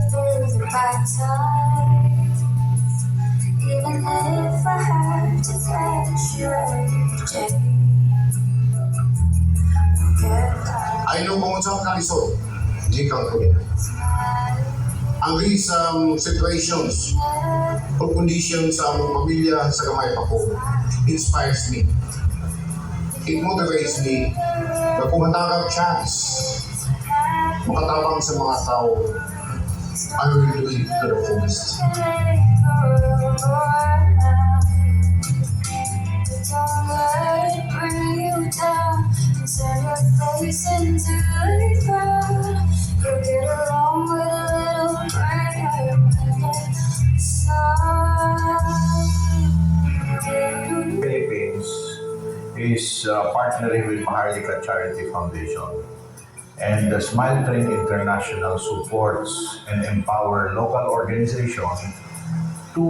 through the bad times, even if I have to fetch you every day. Ay nung mga sa kalisod, di kang kuya. Ang isang situations o conditions sa among pamilya sa kamay pa ko inspires me. It motivates me na kung matagap chance makatabang sa mga tao, I will do it to the fullest. Don't let it bring you down and turn your face into a crowd. You'll get along with a little prayer and Philippines is partnering with Mahardika Charity Foundation, and the Smile Train International supports and empower local organizations to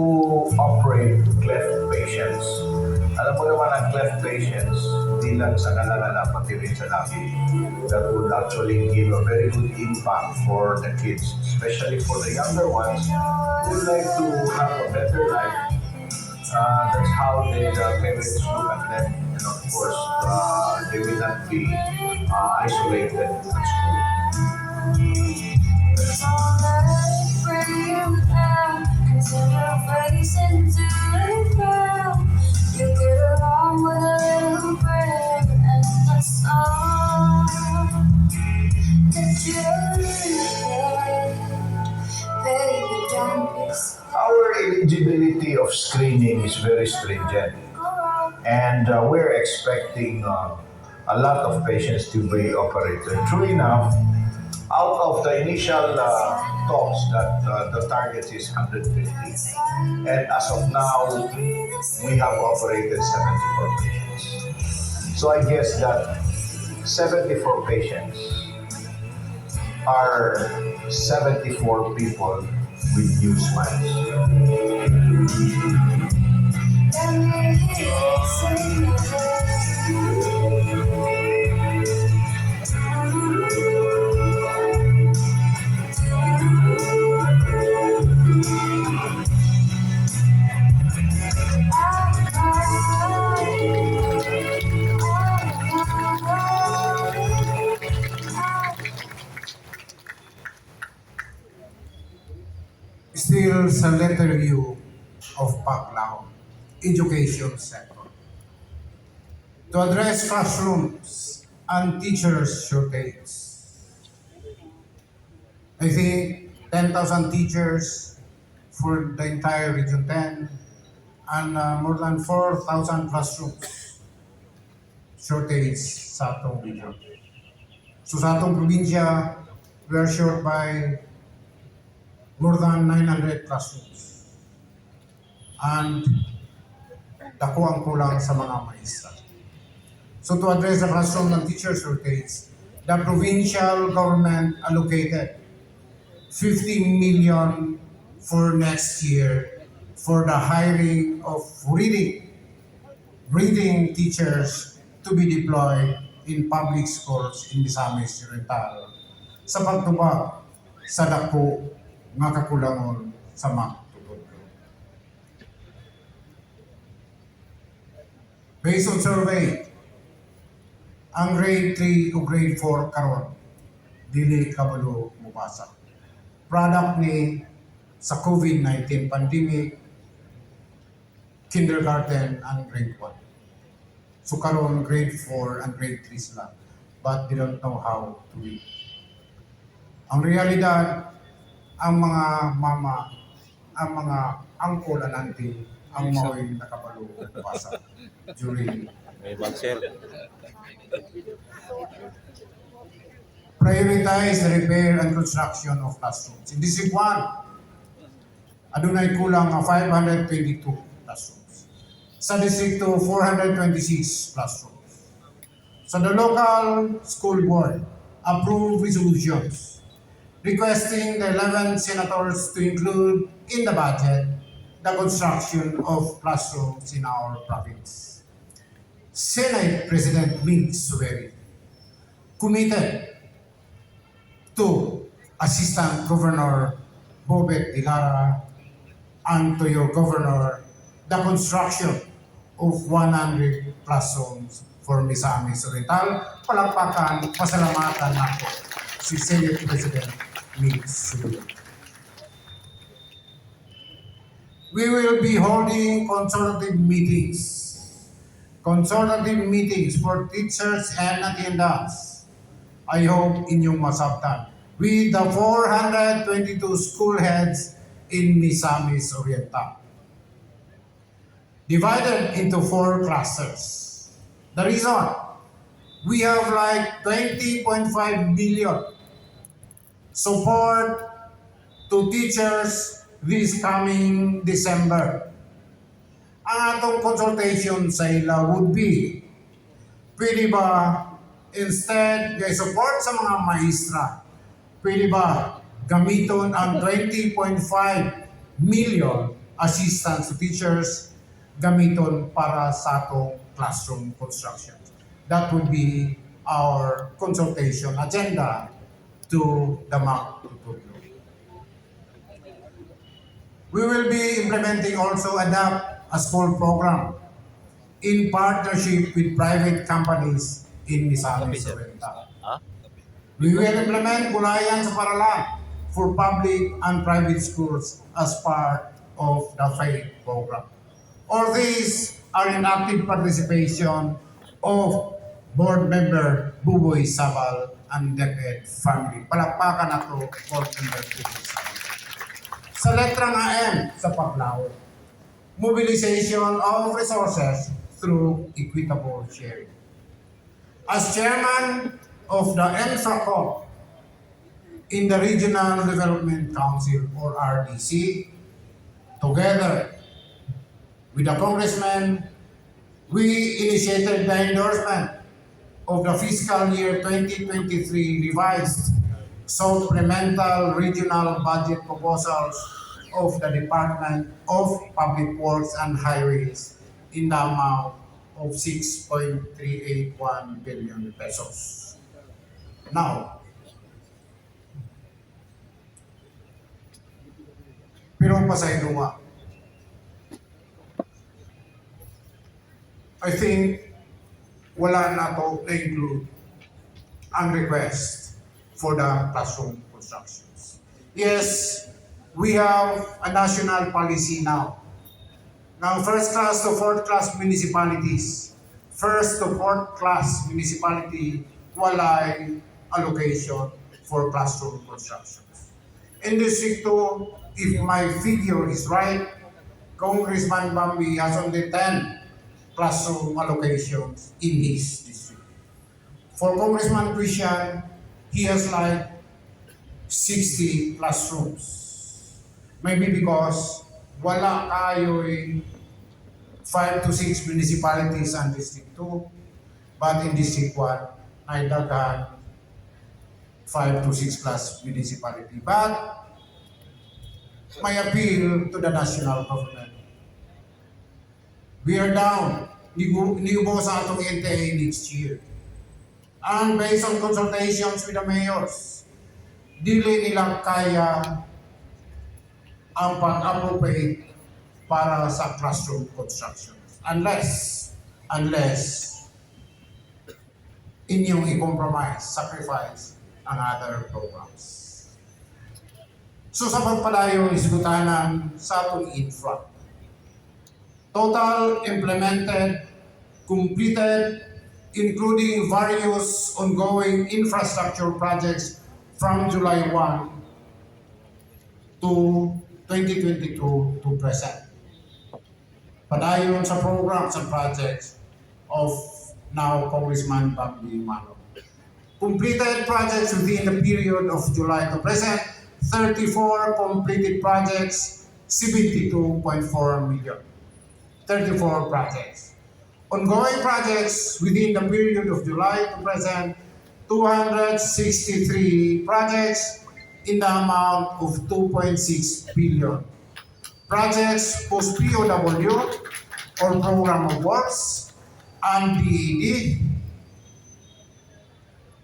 operate cleft patients. Alam mo naman ang cleft patients, hindi lang sa nalala, pati rin sa labi. That would actually give a very good impact for the kids, especially for the younger ones who would like to have a better life. That's how how their parents look at them, and of course, they will not be isolated at school. Don't let it bring you down. Turn your face into a frown. You get along with a little prayer and a song that you hear. Baby, don't be Our eligibility of screening is very stringent, and we're expecting a lot of patients to be operated. True enough, out of the initial talks that the target is 150, and as of now, we have operated 74 patients. So I guess that 74 patients are 74 people with new smiles. let me hear you say Still sa letter U of Paclao, education sector. To address classrooms and teachers shortage. I think 10,000 teachers for the entire Region 10 and more than 4,000 classrooms shortage sa atong region. So sa atong probinsya, we are short by more than 900 classrooms. And dako ang kulang sa mga maestra. So to address the classroom and teacher shortage, the provincial government allocated 50 million for next year for the hiring of reading teachers to be deployed in public schools in Misamis Oriental sa pagtubag sa dako nga kakulangon sa magtutudlo. Based on survey, ang grade 3 o grade 4 karon dili kabalo mubasa. Product ni sa COVID-19 pandemic, kindergarten and grade 1. So karon grade 4 and grade 3 sila, but they don't know how to read. Ang realidad, ang mga mama, ang mga uncle and auntie, ang mao'y nakabalo basa during May mag-share. prioritize the repair and construction of classrooms. In District 1, adunay kulang nga 522 classrooms. Sa District 2, 426 classrooms. So the local school board approved resolutions requesting the 11 senators to include in the budget the construction of classrooms in our province. Senate President Mig Suweri committed to Assistant Governor Bobet Digara and to your Governor the construction of 100 classrooms for Misamis Oriental. Palakpakan, pasalamatan nato si Senate President Mig Suweri. We will be holding consultative meetings for teachers and attendants. I hope inyong masabtan with the 422 school heads in Misamis Oriental, divided into 4 clusters. The reason, we have like 20.5 billion support to teachers this coming December. Ang atong consultation sa ila would be, pwede ba instead kay support sa mga maestra, pwede ba gamiton ang 20.5 million assistance to teachers gamiton para sa atong classroom construction? That would be our consultation agenda to the magtutudlo. We will be implementing also adapt a school program in partnership with private companies in Misamis Oriental. Ha? We will implement gulayan sa paralan for public and private schools as part of the FAID program. All these are in active participation of board member Buboy Sabal and DepEd family. Palakpakan na to, board member Buboy Sabal. Sa letrang AM sa Paglao, mobilization of resources through equitable sharing. As chairman of the ENFRACOM in the Regional Development Council or RDC, together with the congressman, we initiated the endorsement of the fiscal year 2023 revised supplemental regional budget proposals of the Department of Public Works and Highways in the amount of 6.381 billion pesos. Now, pero pa sa inuwa, I think wala na to na-include ang request for the classroom constructions. Yes, we have a national policy now. Now, first class to fourth class municipalities, first to fourth class municipality, walay allocation for classroom constructions. In District 2, if my figure is right, Congressman Bambi has only 10 classroom allocations in his district. For Congressman Christian, he has like 60 classrooms. Maybe because wala kayo'y 5 to 6 municipalities ang District 2, but in District 1, ay daghan 5 to 6 plus municipality. But may appeal to the national government. We are down. Niubo sa atong NTA next year. And based on consultations with the mayors, dili nila kaya ang pag-appropriate para sa classroom constructions. Unless inyong i-compromise, sacrifice ang other programs. So sa pagpalayo, isgutanan sa atong infra. Total implemented, completed, including various ongoing infrastructure projects from July 1 to 2022 to present. Padayon sa programs and projects of now Congressman Bambi Mano. Completed projects within the period of July to present, 34 completed projects, 72.4 million. 34 projects. Ongoing projects within the period of July to present, 263 projects in the amount of 2.6 billion. Projects post-POW or Program of Works and DED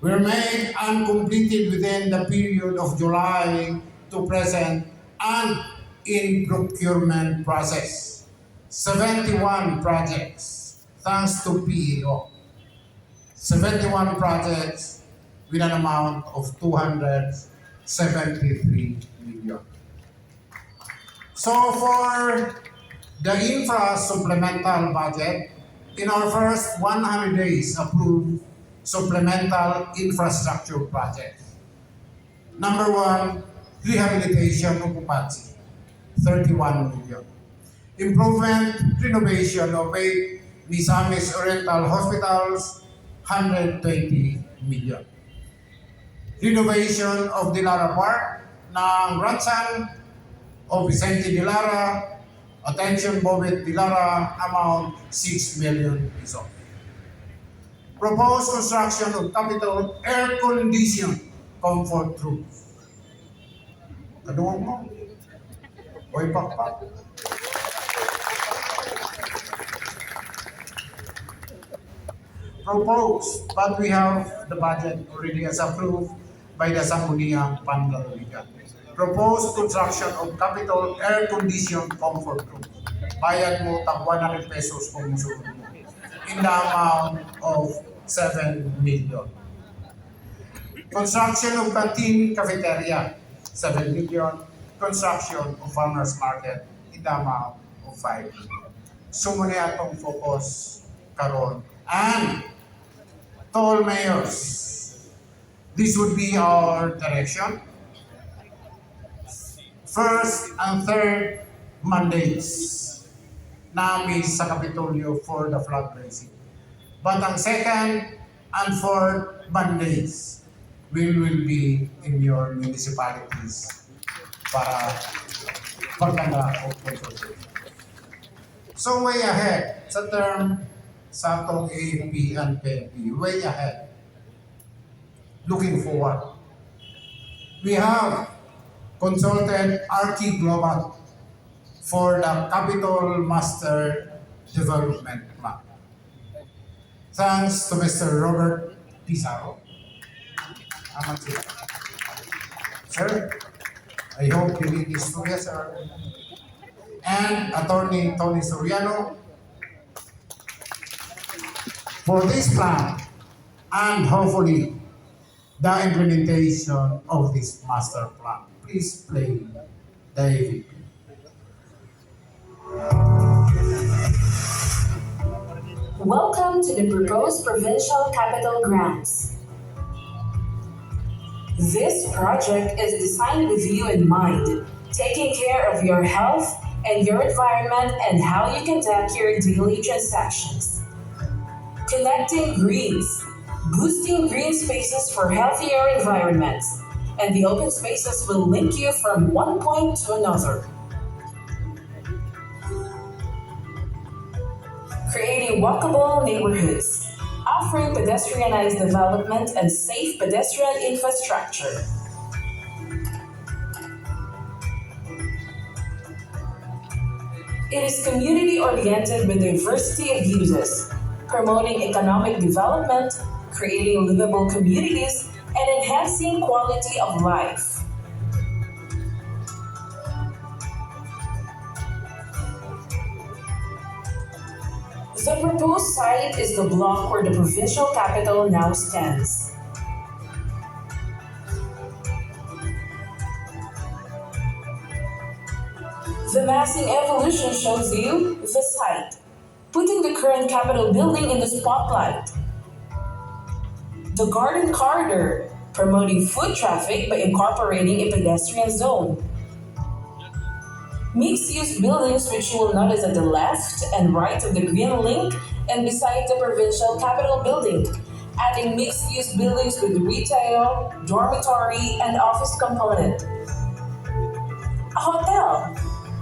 were made and completed within the period of July to present and in procurement process. 71 projects, thanks to PEO. 71 projects with an amount of 273 million. So for the infra supplemental budget, in our first 100 days approved supplemental infrastructure projects. Number 1, rehabilitation occupancy, 31 million. Improvement, renovation of 8 Misamis Oriental hospitals, 120 million. Renovation of Dilara Park ng grandson of Vicente Dilara, attention Bobet Dilara, amount 6 million pesos. Proposed construction of capital air condition comfort rooms. Kaduwag mo. Oy, pakpak. Proposed, but we have the budget already as approved by the Sangguniang Panlalawigan. Proposed construction of capital air condition comfort room, bayad mo tag 100 pesos kung musunod mo. In the amount of 7 million. Construction of canteen cafeteria, 7 million. Construction of farmers market, in the amount of 5 million. So muna atong focus karon. And to all mayors, this would be our direction. First and third Mondays namin sa Kapitolyo for the flag raising. But ang second and fourth Mondays will be in your municipalities para pagkanda of consultation. So way ahead sa term sa atong AFP and PNP, way ahead. Looking forward. We have consulted RT Global for the Capital Master Development Map. Thanks to Mr. Robert Pizarro. Sir, I hope you read this story, sir. And Attorney Tony Soriano for this plan and hopefully the implementation of this master plan. Please play the AVP. Welcome to the proposed Provincial Capital Grants. This project is designed with you in mind, taking care of your health and your environment and how you conduct your daily transactions. Connecting greens, boosting green spaces for healthier environments, and the open spaces will link you from one point to another. Creating walkable neighborhoods, offering pedestrianized development and safe pedestrian infrastructure. It is community-oriented with diversity of uses, promoting economic development, creating livable communities, and enhancing quality of life. The proposed site is the block where the provincial capital now stands. The massing evolution shows you the site, putting the current Capitol building in the spotlight. The garden corridor, promoting foot traffic by incorporating a pedestrian zone. Mixed-use buildings which you will notice at the left and right of the green link and beside the Provincial Capitol building, adding mixed-use buildings with retail, dormitory, and office component. A hotel,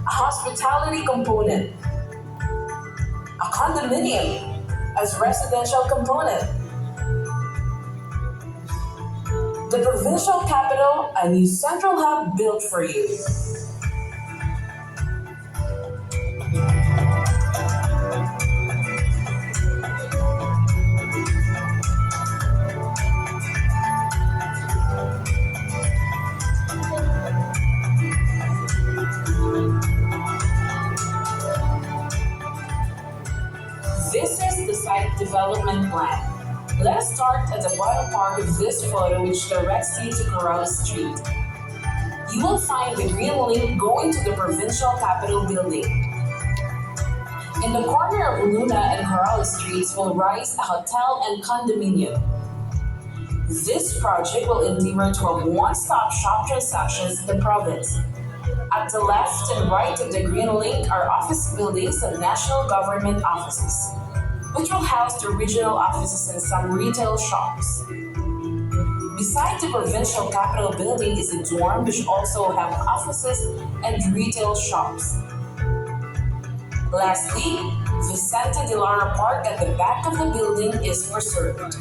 a hospitality component, a condominium as residential component. The Provincial Capital, a new central hub built for you. This is the site development plan. Let us start at the bottom part of this photo which directs you to Corral Street. You will find the green link going to the Provincial Capitol building. In the corner of Luna and Corral Streets will rise a hotel and condominium. This project will endeavor to a one-stop shop transactions in the province. At the left and right of the green link are office buildings and national government offices, which will house the regional offices and some retail shops. Beside the Provincial Capitol building is a dorm which also have offices and retail shops. Lastly, Vicente de Lara Park at the back of the building is preserved.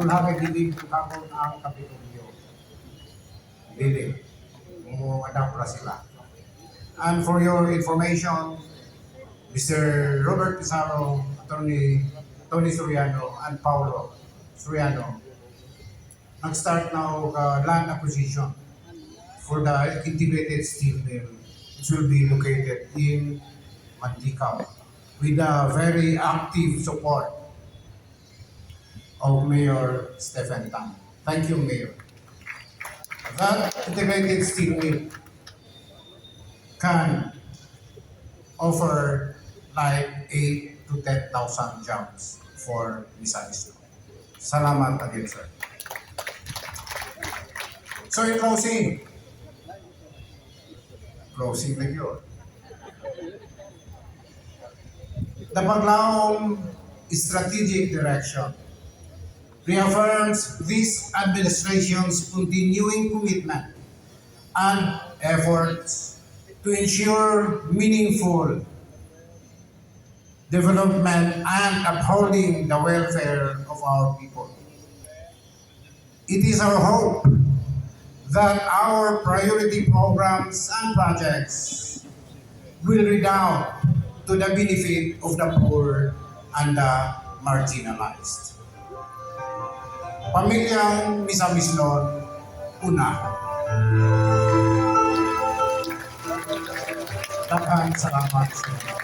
sulhaki dili kapon ang Kapitolyo. Dili. Mo-adapt sila. And for your information, Mr. Robert Pizarro, Attorney Tony Soriano, and Paulo Soriano, nag-start now land acquisition for the integrated steel mill, which will be located in Mantikau, with a very active support of Mayor Stephen Tang. Thank you, Mayor. That integrated steel mill can offer like 8 to 10,000 jobs for Misamis. Salamat again, sir. So in closing na yun. The Paglaong strategic direction reaffirms this administration's continuing commitment and efforts to ensure meaningful development and upholding the welfare of our people. It is our hope that our priority programs and projects will redound to the benefit of the poor and the marginalized. Pamilyang Misamislon, una. Daghang salamat sa inyo.